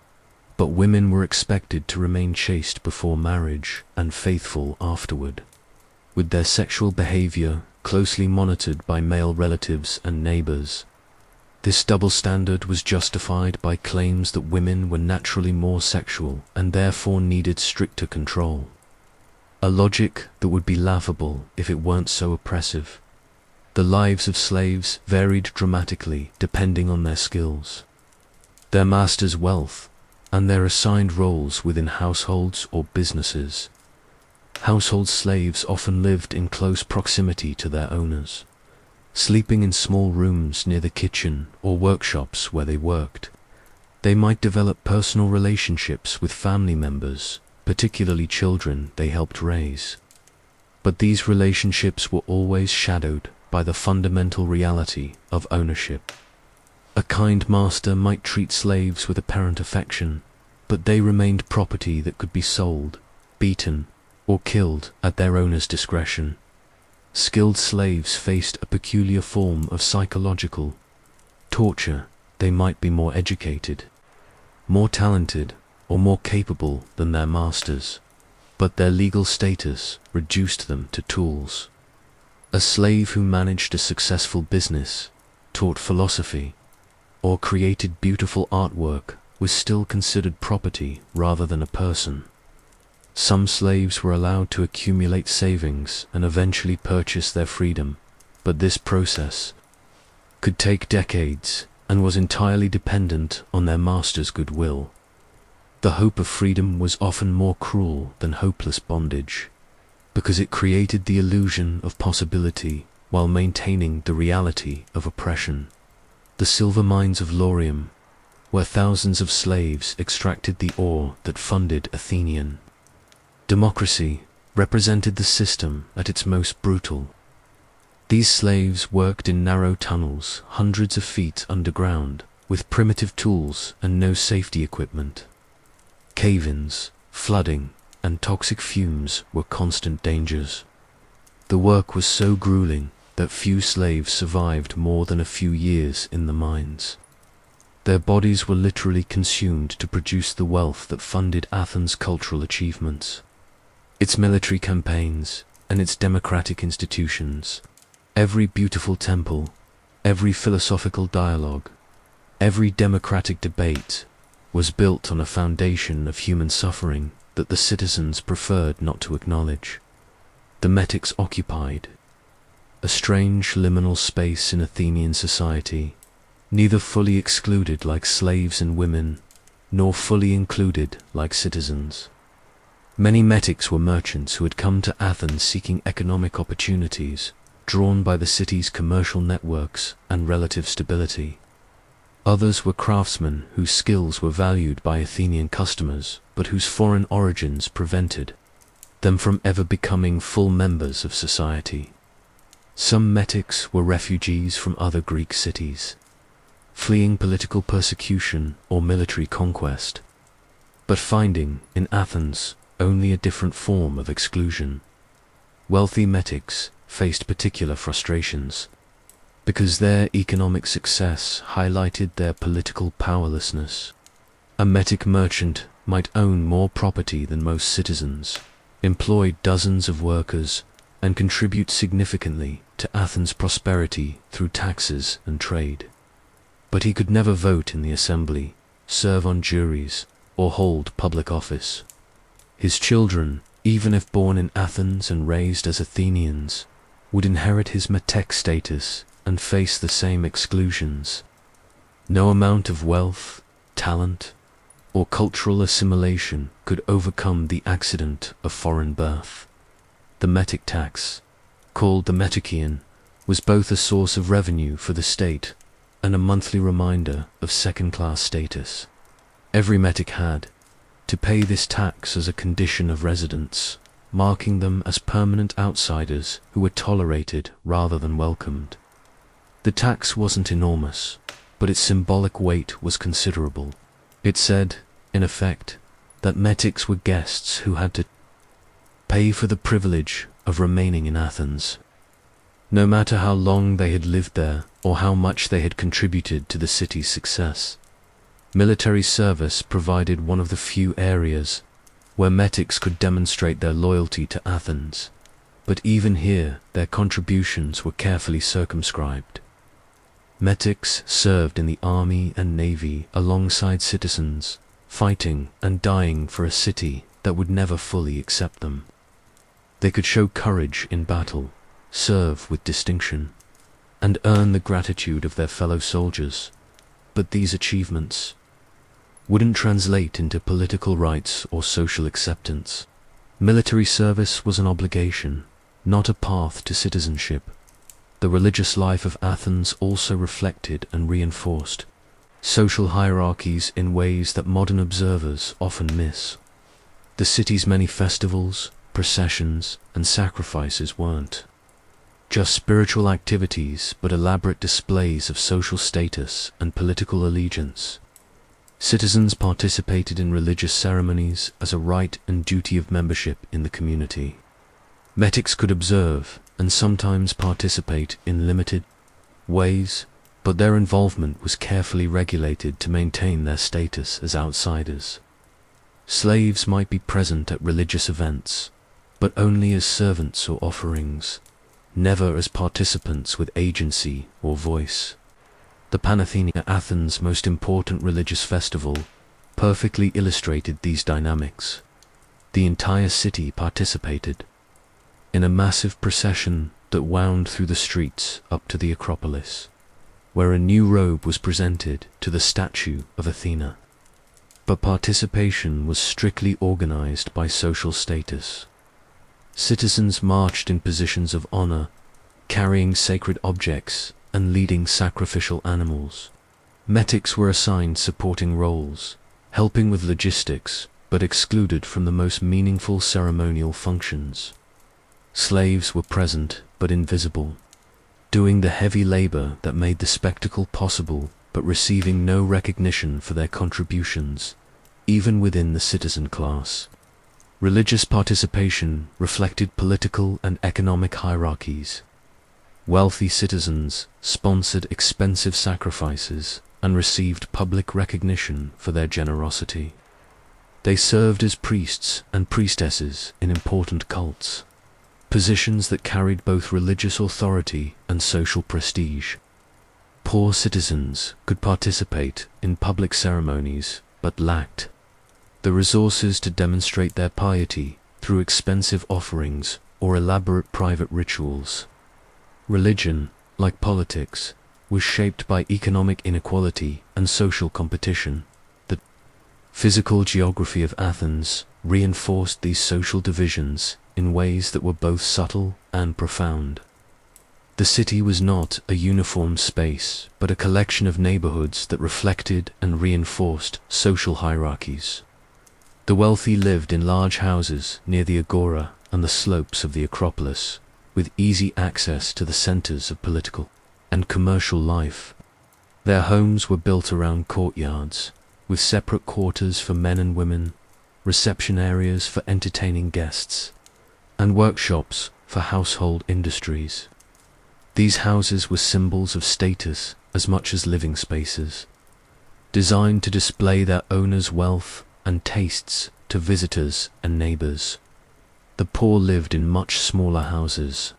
A: But women were expected to remain chaste before marriage and faithful afterward, with their sexual behavior closely monitored by male relatives and neighbors. This double standard was justified by claims that women were naturally more sexual and therefore needed stricter control. A logic that would be laughable if it weren't so oppressive. The lives of slaves varied dramatically depending on their skills, their master's wealth, and their assigned roles within households or businesses. Household slaves often lived in close proximity to their owners, sleeping in small rooms near the kitchen or workshops where they worked. They might develop personal relationships with family members, particularly children they helped raise. But these relationships were always shadowed by the fundamental reality of ownership. A kind master might treat slaves with apparent affection, but they remained property that could be sold, beaten, or killed at their owner's discretion. Skilled slaves faced a peculiar form of psychological torture. They might be more educated, more talented, or more capable than their masters, but their legal status reduced them to tools. A slave who managed a successful business, taught philosophy, or created beautiful artwork was still considered property rather than a person. Some slaves were allowed to accumulate savings and eventually purchase their freedom, but this process could take decades and was entirely dependent on their master's goodwill. The hope of freedom was often more cruel than hopeless bondage, because it created the illusion of possibility while maintaining the reality of oppression. The silver mines of Laurium, where thousands of slaves extracted the ore that funded Athenian democracy, represented the system at its most brutal. These slaves worked in narrow tunnels hundreds of feet underground, with primitive tools and no safety equipment. Cave-ins, flooding, and toxic fumes were constant dangers. The work was so grueling that few slaves survived more than a few years in the mines. Their bodies were literally consumed to produce the wealth that funded Athens' cultural achievements, its military campaigns, and its democratic institutions. Every beautiful temple, every philosophical dialogue, every democratic debate was built on a foundation of human suffering that the citizens preferred not to acknowledge. The metics occupied a strange liminal space in Athenian society, neither fully excluded like slaves and women, nor fully included like citizens. Many metics were merchants who had come to Athens seeking economic opportunities, drawn by the city's commercial networks and relative stability. Others were craftsmen whose skills were valued by Athenian customers, but whose foreign origins prevented them from ever becoming full members of society. Some metics were refugees from other Greek cities, fleeing political persecution or military conquest, but finding in Athens only a different form of exclusion. Wealthy metics faced particular frustrations, because their economic success highlighted their political powerlessness. A metic merchant might own more property than most citizens, employ dozens of workers, and contribute significantly to Athens' prosperity through taxes and trade. But he could never vote in the assembly, serve on juries, or hold public office. His children, even if born in Athens and raised as Athenians, would inherit his metek status and face the same exclusions. No amount of wealth, talent, or cultural assimilation could overcome the accident of foreign birth. The metic tax, called the metician, was both a source of revenue for the state and a monthly reminder of second-class status. Every metic had to pay this tax as a condition of residence, marking them as permanent outsiders who were tolerated rather than welcomed. The tax wasn't enormous, but its symbolic weight was considerable. It said, in effect, that metics were guests who had to pay for the privilege of remaining in Athens, no matter how long they had lived there or how much they had contributed to the city's success. Military service provided one of the few areas where metics could demonstrate their loyalty to Athens, but even here their contributions were carefully circumscribed. Metics served in the army and navy alongside citizens, fighting and dying for a city that would never fully accept them. They could show courage in battle, serve with distinction, and earn the gratitude of their fellow soldiers, but these achievements wouldn't translate into political rights or social acceptance. Military service was an obligation, not a path to citizenship. The religious life of Athens also reflected and reinforced social hierarchies in ways that modern observers often miss. The city's many festivals, processions, and sacrifices weren't just spiritual activities, but elaborate displays of social status and political allegiance. Citizens participated in religious ceremonies as a right and duty of membership in the community. Metics could observe and sometimes participate in limited ways, but their involvement was carefully regulated to maintain their status as outsiders. Slaves might be present at religious events, but only as servants or offerings, never as participants with agency or voice. The Panathenaea, Athens' most important religious festival, perfectly illustrated these dynamics. The entire city participated in a massive procession that wound through the streets up to the Acropolis, where a new robe was presented to the statue of Athena. But participation was strictly organized by social status. Citizens marched in positions of honor, carrying sacred objects and leading sacrificial animals. Metics were assigned supporting roles, helping with logistics, but excluded from the most meaningful ceremonial functions. Slaves were present, but invisible, doing the heavy labor that made the spectacle possible, but receiving no recognition for their contributions, even within the citizen class. Religious participation reflected political and economic hierarchies. Wealthy citizens sponsored expensive sacrifices and received public recognition for their generosity. They served as priests and priestesses in important cults, positions that carried both religious authority and social prestige. Poor citizens could participate in public ceremonies, but lacked the resources to demonstrate their piety through expensive offerings or elaborate private rituals. Religion, like politics, was shaped by economic inequality and social competition. The physical geography of Athens reinforced these social divisions in ways that were both subtle and profound. The city was not a uniform space, but a collection of neighborhoods that reflected and reinforced social hierarchies. The wealthy lived in large houses near the agora and the slopes of the Acropolis, with easy access to the centers of political and commercial life. Their homes were built around courtyards, with separate quarters for men and women, reception areas for entertaining guests, and workshops for household industries. These houses were symbols of status as much as living spaces, designed to display their owners' wealth and tastes to visitors and neighbors. The poor lived in much smaller houses,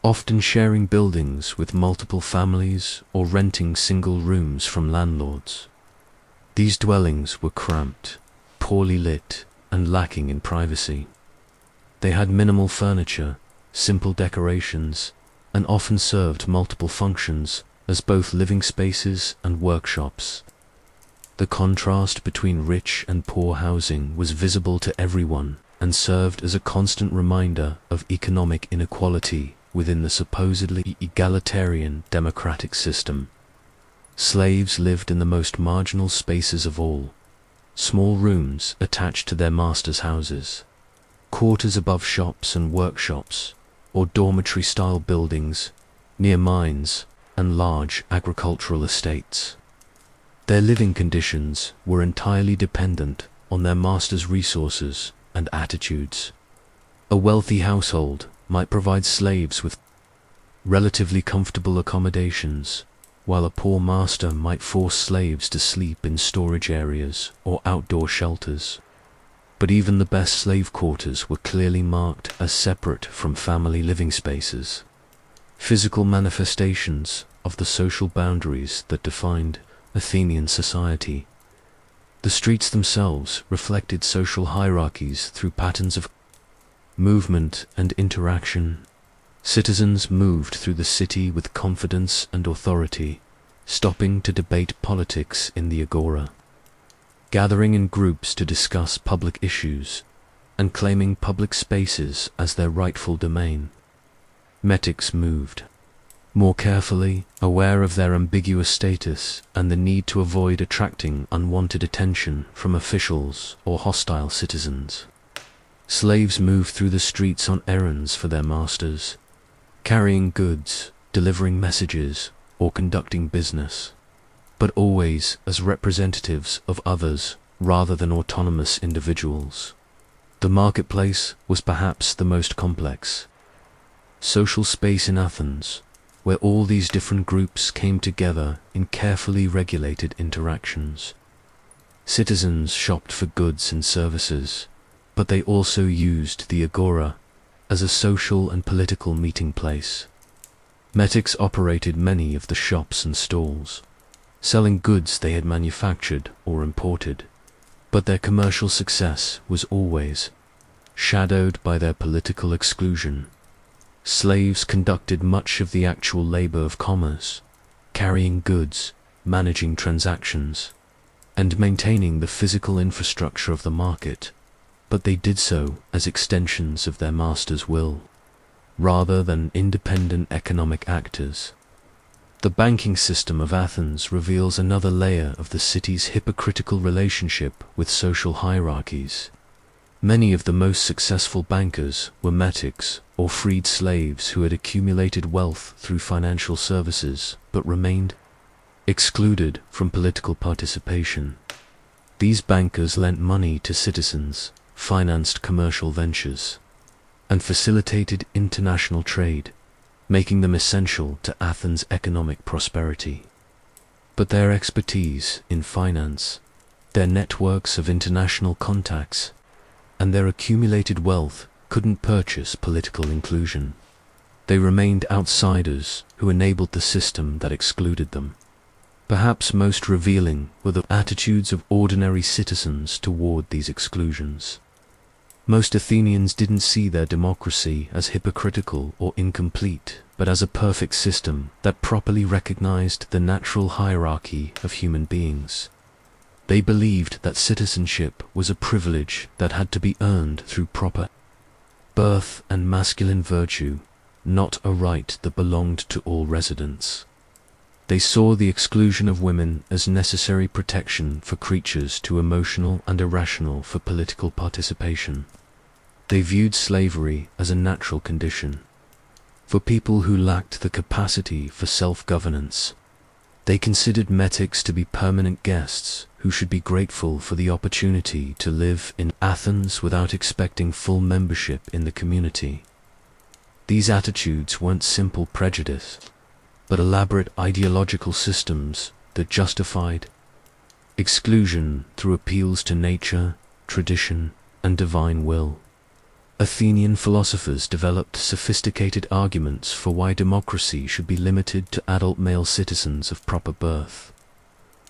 A: often sharing buildings with multiple families or renting single rooms from landlords. These dwellings were cramped, poorly lit, and lacking in privacy. They had minimal furniture, simple decorations, and often served multiple functions as both living spaces and workshops. The contrast between rich and poor housing was visible to everyone and served as a constant reminder of economic inequality within the supposedly egalitarian democratic system. Slaves lived in the most marginal spaces of all, small rooms attached to their masters' houses, quarters above shops and workshops, or dormitory-style buildings near mines and large agricultural estates. Their living conditions were entirely dependent on their masters' resources and attitudes. A wealthy household might provide slaves with relatively comfortable accommodations, while a poor master might force slaves to sleep in storage areas or outdoor shelters. But even the best slave quarters were clearly marked as separate from family living spaces, physical manifestations of the social boundaries that defined Athenian society. The streets themselves reflected social hierarchies through patterns of movement and interaction. Citizens moved through the city with confidence and authority, stopping to debate politics in the agora, gathering in groups to discuss public issues, and claiming public spaces as their rightful domain. Metics moved more carefully, aware of their ambiguous status and the need to avoid attracting unwanted attention from officials or hostile citizens. Slaves moved through the streets on errands for their masters, carrying goods, delivering messages, or conducting business, but always as representatives of others rather than autonomous individuals. The marketplace was perhaps the most complex social space in Athens, where all these different groups came together in carefully regulated interactions. Citizens shopped for goods and services, but they also used the agora as a social and political meeting place. Metics operated many of the shops and stalls, selling goods they had manufactured or imported, but their commercial success was always shadowed by their political exclusion. Slaves conducted much of the actual labor of commerce, carrying goods, managing transactions, and maintaining the physical infrastructure of the market, but they did so as extensions of their master's will, rather than independent economic actors. The banking system of Athens reveals another layer of the city's hypocritical relationship with social hierarchies. Many of the most successful bankers were metics or freed slaves who had accumulated wealth through financial services but remained excluded from political participation. These bankers lent money to citizens, financed commercial ventures, and facilitated international trade, making them essential to Athens' economic prosperity. But their expertise in finance, their networks of international contacts, and their accumulated wealth couldn't purchase political inclusion. They remained outsiders who enabled the system that excluded them. Perhaps most revealing were the attitudes of ordinary citizens toward these exclusions. Most Athenians didn't see their democracy as hypocritical or incomplete, but as a perfect system that properly recognized the natural hierarchy of human beings. They believed that citizenship was a privilege that had to be earned through proper birth and masculine virtue, not a right that belonged to all residents. They saw the exclusion of women as necessary protection for creatures too emotional and irrational for political participation. They viewed slavery as a natural condition for people who lacked the capacity for self-governance. They considered metics to be permanent guests who should be grateful for the opportunity to live in Athens without expecting full membership in the community. These attitudes weren't simple prejudice, but elaborate ideological systems that justified exclusion through appeals to nature, tradition, and divine will. Athenian philosophers developed sophisticated arguments for why democracy should be limited to adult male citizens of proper birth.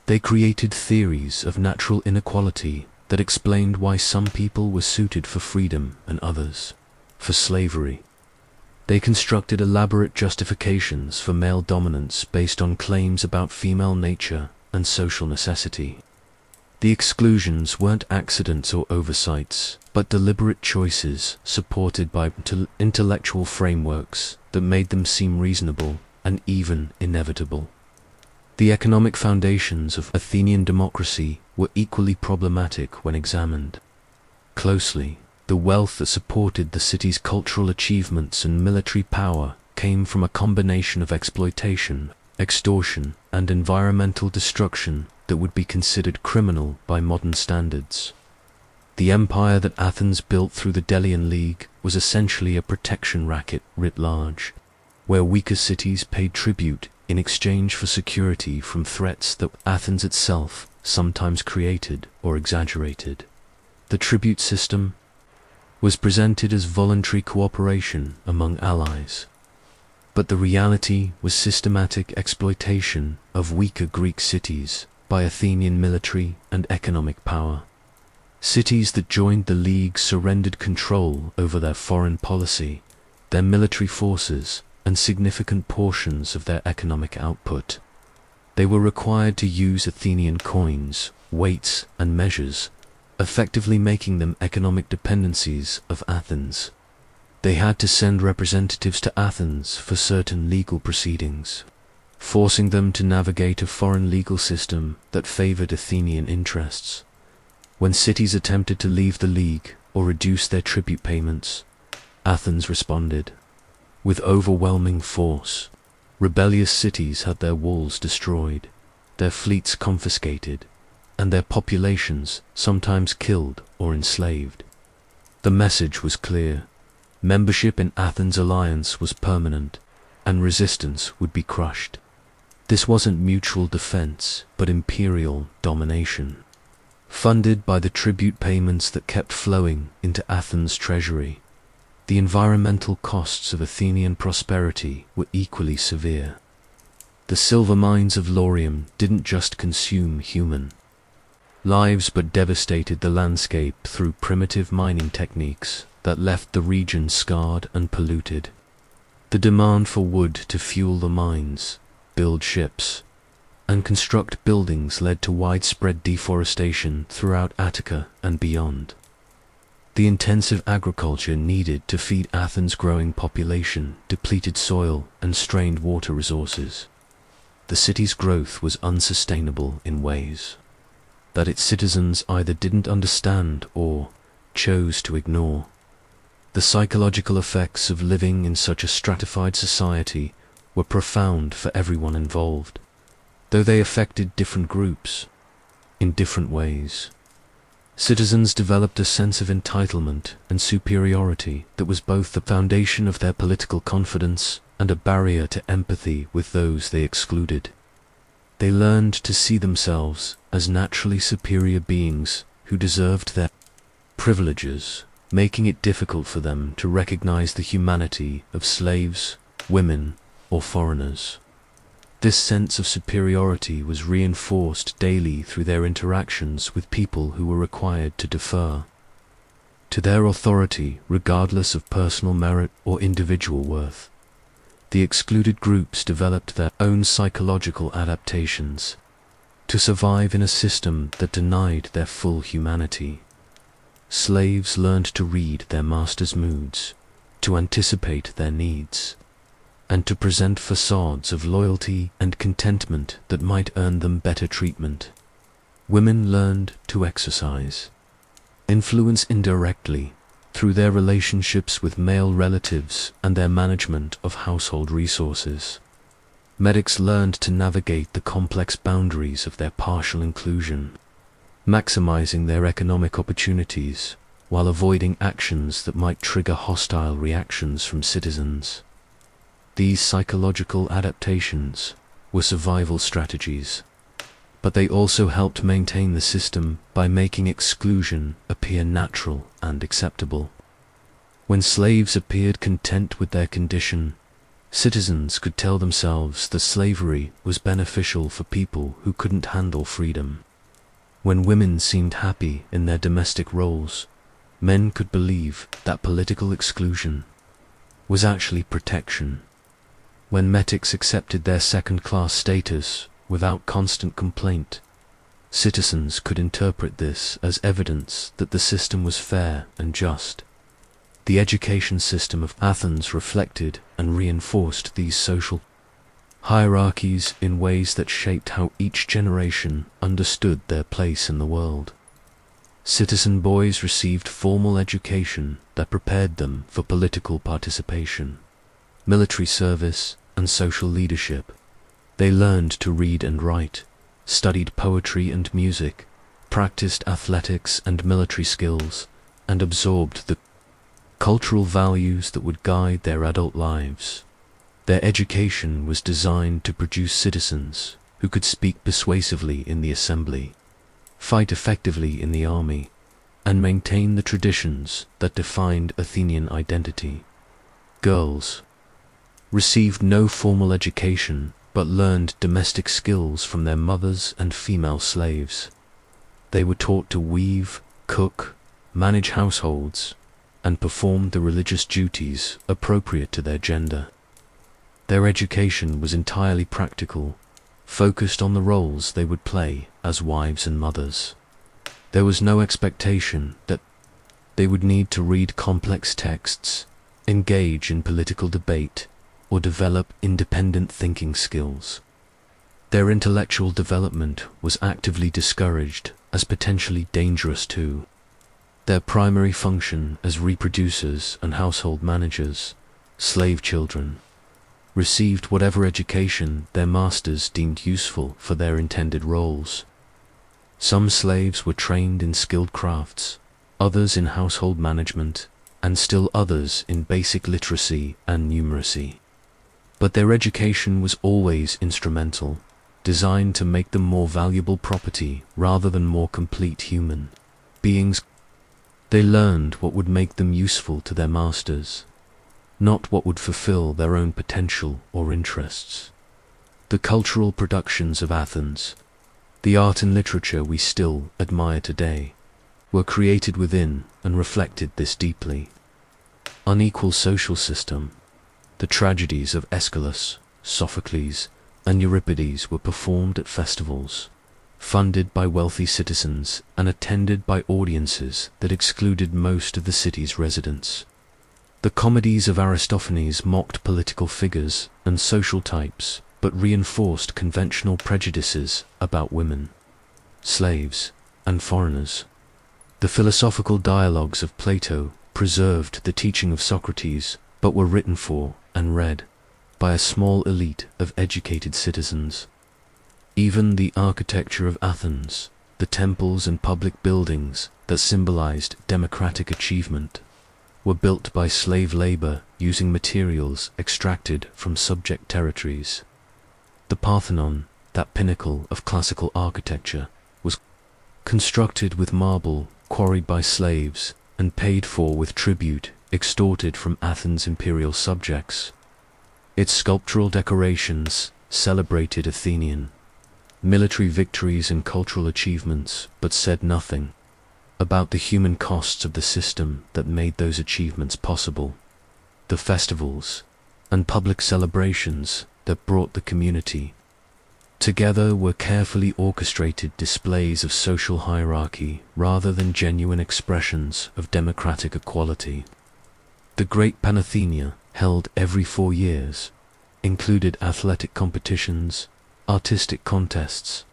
A: They created theories of natural inequality that explained why some people were suited for freedom and others for slavery. They constructed elaborate justifications for male dominance based on claims about female nature and social necessity. The exclusions weren't accidents or oversights, but deliberate choices supported by intellectual frameworks that made them seem reasonable and even inevitable. The economic foundations of Athenian democracy were equally problematic when examined closely. The wealth that supported the city's cultural achievements and military power came from a combination of exploitation, extortion, and environmental destruction that would be considered criminal by modern standards. The empire that Athens built through the Delian League was essentially a protection racket writ large, where weaker cities paid tribute in exchange for security from threats that Athens itself sometimes created or exaggerated. The tribute system was presented as voluntary cooperation among allies, but the reality was systematic exploitation of weaker Greek cities by Athenian military and economic power. Cities that joined the League surrendered control over their foreign policy, their military forces, and significant portions of their economic output. They were required to use Athenian coins, weights, and measures, effectively making them economic dependencies of Athens. They had to send representatives to Athens for certain legal proceedings, forcing them to navigate a foreign legal system that favored Athenian interests. When cities attempted to leave the League or reduce their tribute payments, Athens responded with overwhelming force. Rebellious cities had their walls destroyed, their fleets confiscated, and their populations sometimes killed or enslaved. The message was clear. Membership in Athens' alliance was permanent, and resistance would be crushed. This wasn't mutual defense, but imperial domination. Funded by the tribute payments that kept flowing into Athens' treasury, the environmental costs of Athenian prosperity were equally severe. The silver mines of Laurium didn't just consume human lives but devastated the landscape through primitive mining techniques that left the region scarred and polluted. The demand for wood to fuel the mines, build ships, and construct buildings led to widespread deforestation throughout Attica and beyond. The intensive agriculture needed to feed Athens' growing population depleted soil and strained water resources. The city's growth was unsustainable in ways that its citizens either didn't understand or chose to ignore. The psychological effects of living in such a stratified society were profound for everyone involved, though they affected different groups in different ways. Citizens developed a sense of entitlement and superiority that was both the foundation of their political confidence and a barrier to empathy with those they excluded. They learned to see themselves as naturally superior beings who deserved their privileges, making it difficult for them to recognize the humanity of slaves, women, or foreigners. This sense of superiority was reinforced daily through their interactions with people who were required to defer to their authority regardless of personal merit or individual worth. The excluded groups developed their own psychological adaptations to survive in a system that denied their full humanity. Slaves learned to read their masters' moods, to anticipate their needs, and to present facades of loyalty and contentment that might earn them better treatment. Women learned to exercise influence indirectly through their relationships with male relatives and their management of household resources. Medics learned to navigate the complex boundaries of their partial inclusion, maximizing their economic opportunities while avoiding actions that might trigger hostile reactions from citizens. These psychological adaptations were survival strategies, but they also helped maintain the system by making exclusion appear natural and acceptable. When slaves appeared content with their condition, citizens could tell themselves that slavery was beneficial for people who couldn't handle freedom. When women seemed happy in their domestic roles, men could believe that political exclusion was actually protection. When metics accepted their second-class status without constant complaint, citizens could interpret this as evidence that the system was fair and just. The education system of Athens reflected and reinforced these social hierarchies in ways that shaped how each generation understood their place in the world. Citizen boys received formal education that prepared them for political participation, military service, and social leadership. They learned to read and write, studied poetry and music, practiced athletics and military skills, and absorbed the cultural values that would guide their adult lives. Their education was designed to produce citizens who could speak persuasively in the assembly, fight effectively in the army, and maintain the traditions that defined Athenian identity. Girls received no formal education but learned domestic skills from their mothers and female slaves. They were taught to weave, cook, manage households, and perform the religious duties appropriate to their gender. Their education was entirely practical, focused on the roles they would play as wives and mothers. There was no expectation that they would need to read complex texts, engage in political debate, or develop independent thinking skills. Their intellectual development was actively discouraged as potentially dangerous too. Their primary function as reproducers and household managers, slave children, received whatever education their masters deemed useful for their intended roles. Some slaves were trained in skilled crafts, others in household management, and still others in basic literacy and numeracy. But their education was always instrumental, designed to make them more valuable property rather than more complete human beings. They learned what would make them useful to their masters, not what would fulfill their own potential or interests. The cultural productions of Athens, the art and literature we still admire today, were created within and reflected this deeply. Unequal social system, the tragedies of Aeschylus, Sophocles, and Euripides were performed at festivals, funded by wealthy citizens and attended by audiences that excluded most of the city's residents. The comedies of Aristophanes mocked political figures and social types, but reinforced conventional prejudices about women, slaves, and foreigners. The philosophical dialogues of Plato preserved the teaching of Socrates, but were written for and read by a small elite of educated citizens. Even the architecture of Athens, the temples and public buildings that symbolized democratic achievement, were built by slave labor using materials extracted from subject territories. The Parthenon, that pinnacle of classical architecture, was constructed with marble quarried by slaves and paid for with tribute extorted from Athens' imperial subjects. Its sculptural decorations celebrated Athenian military victories and cultural achievements, but said nothing about the human costs of the system that made those achievements possible. The festivals, and public celebrations that brought the community together were carefully orchestrated displays of social hierarchy rather than genuine expressions of democratic equality. The Great Panathenea, held every 4 years, included athletic competitions, artistic contests,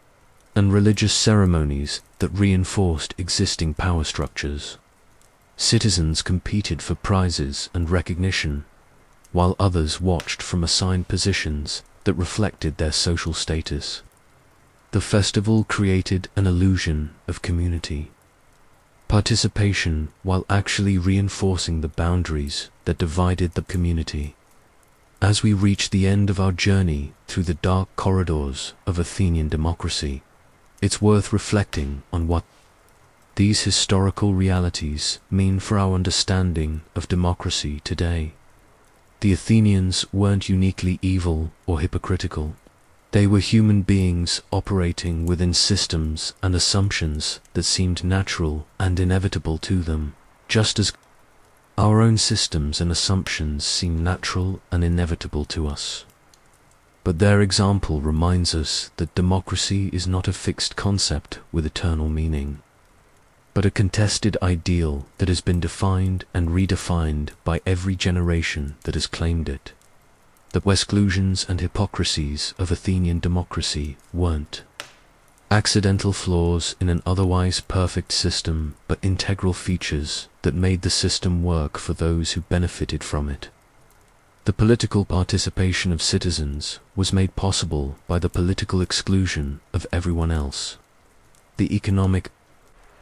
A: and religious ceremonies that reinforced existing power structures. Citizens competed for prizes and recognition, while others watched from assigned positions that reflected their social status. The festival created an illusion of community participation while actually reinforcing the boundaries that divided the community. As we reach the end of our journey through the dark corridors of Athenian democracy, it's worth reflecting on what these historical realities mean for our understanding of democracy today. The Athenians weren't uniquely evil or hypocritical. They were human beings operating within systems and assumptions that seemed natural and inevitable to them, just as our own systems and assumptions seem natural and inevitable to us. But their example reminds us that democracy is not a fixed concept with eternal meaning, but a contested ideal that has been defined and redefined by every generation that has claimed it. The exclusions and hypocrisies of Athenian democracy weren't accidental flaws in an otherwise perfect system, but integral features that made the system work for those who benefited from it. The political participation of citizens was made possible by the political exclusion of everyone else. The economic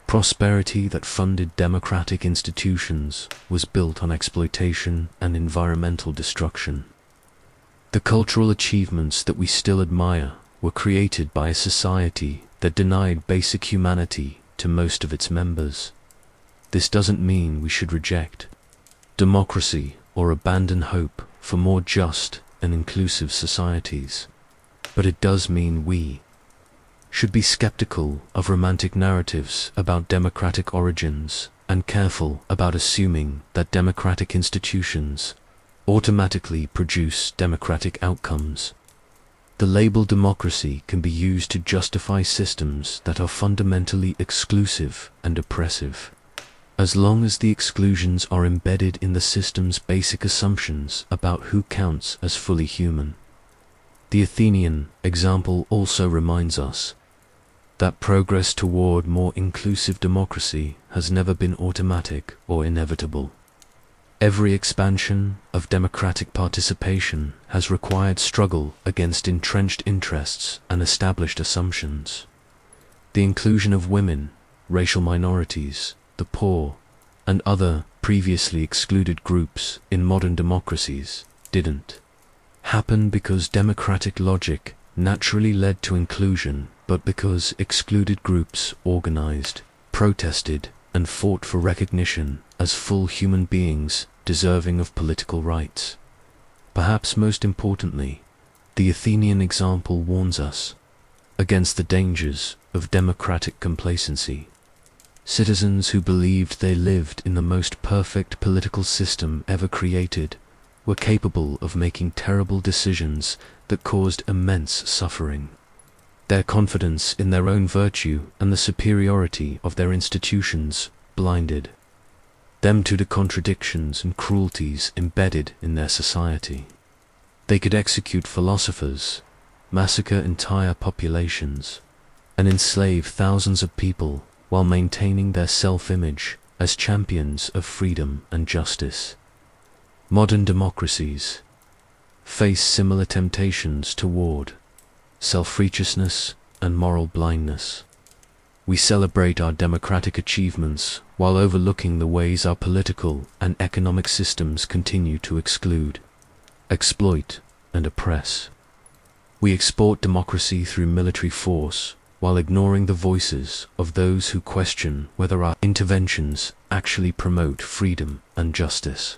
A: prosperity that funded democratic institutions was built on exploitation and environmental destruction. The cultural achievements that we still admire were created by a society that denied basic humanity to most of its members. This doesn't mean we should reject democracy or abandon hope for more just and inclusive societies, but it does mean we should be skeptical of romantic narratives about democratic origins and careful about assuming that democratic institutions automatically produce democratic outcomes. The label democracy can be used to justify systems that are fundamentally exclusive and oppressive, as long as the exclusions are embedded in the system's basic assumptions about who counts as fully human. The Athenian example also reminds us that progress toward more inclusive democracy has never been automatic or inevitable. Every expansion of democratic participation has required struggle against entrenched interests and established assumptions. The inclusion of women, racial minorities, the poor, and other previously excluded groups in modern democracies didn't happen because democratic logic naturally led to inclusion, but because excluded groups organized, protested, and fought for recognition as full human beings deserving of political rights. Perhaps most importantly, the Athenian example warns us against the dangers of democratic complacency. Citizens who believed they lived in the most perfect political system ever created were capable of making terrible decisions that caused immense suffering. Their confidence in their own virtue and the superiority of their institutions blinded them to the contradictions and cruelties embedded in their society. They could execute philosophers, massacre entire populations, and enslave thousands of people while maintaining their self-image as champions of freedom and justice. Modern democracies face similar temptations toward self-righteousness and moral blindness. We celebrate our democratic achievements while overlooking the ways our political and economic systems continue to exclude, exploit, and oppress. We export democracy through military force while ignoring the voices of those who question whether our interventions actually promote freedom and justice.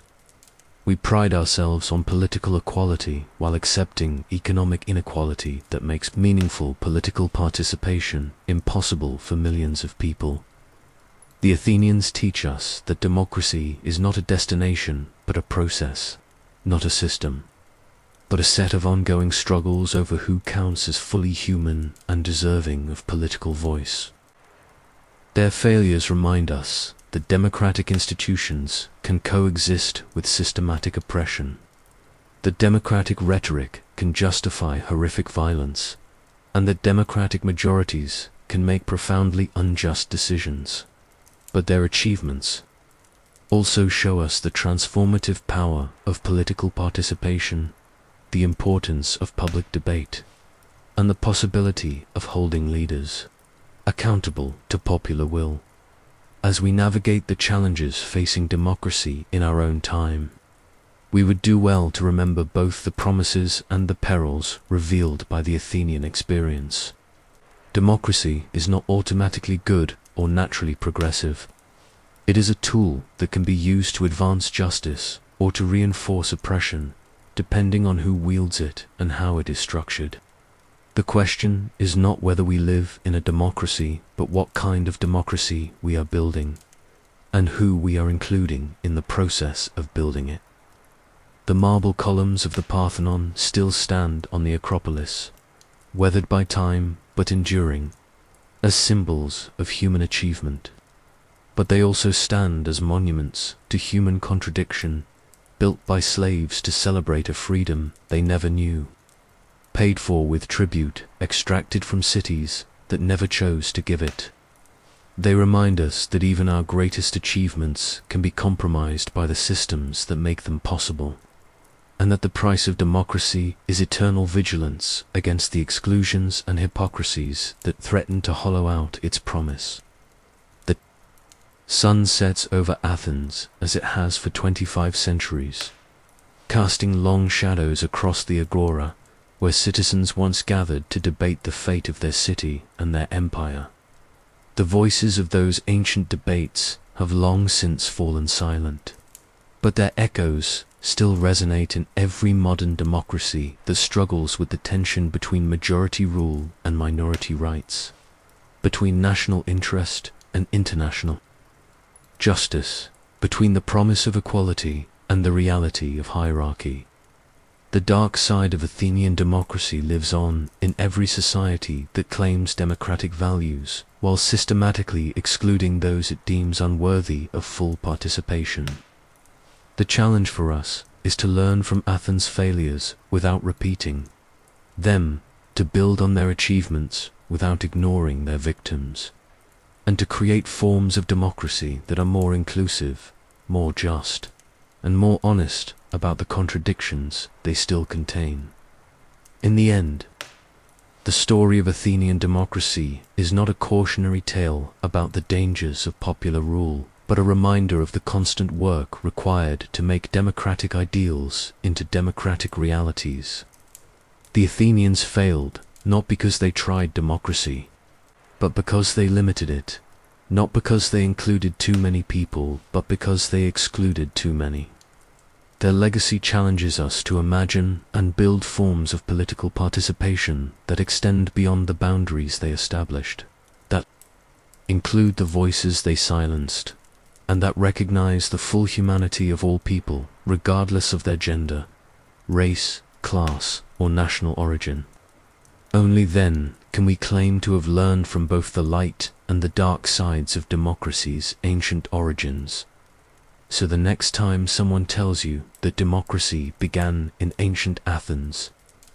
A: We pride ourselves on political equality while accepting economic inequality that makes meaningful political participation impossible for millions of people. The Athenians teach us that democracy is not a destination but a process, not a system. but a set of ongoing struggles over who counts as fully human and deserving of political voice. Their failures remind us that democratic institutions can coexist with systematic oppression, that democratic rhetoric can justify horrific violence, and that democratic majorities can make profoundly unjust decisions. But their achievements also show us the transformative power of political participation, the importance of public debate, and the possibility of holding leaders accountable to popular will. As we navigate the challenges facing democracy in our own time, we would do well to remember both the promises and the perils revealed by the Athenian experience. Democracy is not automatically good or naturally progressive. It is a tool that can be used to advance justice or to reinforce oppression, depending on who wields it and how it is structured. The question is not whether we live in a democracy, but what kind of democracy we are building, and who we are including in the process of building it. The marble columns of the Parthenon still stand on the Acropolis, weathered by time but enduring, as symbols of human achievement. But they also stand as monuments to human contradiction, built by slaves to celebrate a freedom they never knew, paid for with tribute extracted from cities that never chose to give it. They remind us that even our greatest achievements can be compromised by the systems that make them possible, and that the price of democracy is eternal vigilance against the exclusions and hypocrisies that threaten to hollow out its promise. The sun sets over Athens as it has for 25 centuries, casting long shadows across the agora, where citizens once gathered to debate the fate of their city and their empire. The voices of those ancient debates have long since fallen silent, but their echoes still resonate in every modern democracy that struggles with the tension between majority rule and minority rights, between national interest and international justice, between the promise of equality and the reality of hierarchy. The dark side of Athenian democracy lives on in every society that claims democratic values, while systematically excluding those it deems unworthy of full participation. The challenge for us is to learn from Athens' failures without repeating them, to build on their achievements without ignoring their victims, and to create forms of democracy that are more inclusive, more just, and more honest about the contradictions they still contain. In the end, the story of Athenian democracy is not a cautionary tale about the dangers of popular rule, but a reminder of the constant work required to make democratic ideals into democratic realities. The Athenians failed not because they tried democracy, but because they limited it, not because they included too many people, but because they excluded too many. Their legacy challenges us to imagine and build forms of political participation that extend beyond the boundaries they established, that include the voices they silenced, and that recognize the full humanity of all people, regardless of their gender, race, class, or national origin. Only then can we claim to have learned from both the light and the dark sides of democracy's ancient origins. So the next time someone tells you that democracy began in ancient Athens,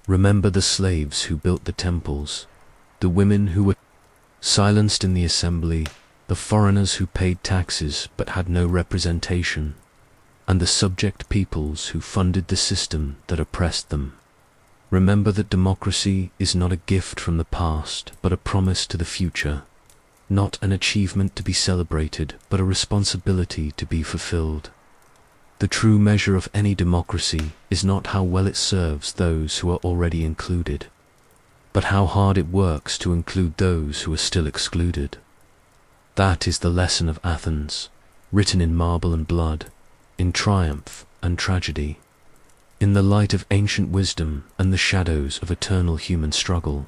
A: remember the slaves who built the temples, the women who were silenced in the assembly, the foreigners who paid taxes but had no representation, and the subject peoples who funded the system that oppressed them. Remember that democracy is not a gift from the past, but a promise to the future, not an achievement to be celebrated, but a responsibility to be fulfilled. The true measure of any democracy is not how well it serves those who are already included, but how hard it works to include those who are still excluded. That is the lesson of Athens, written in marble and blood, in triumph and tragedy, in the light of ancient wisdom and the shadows of eternal human struggle.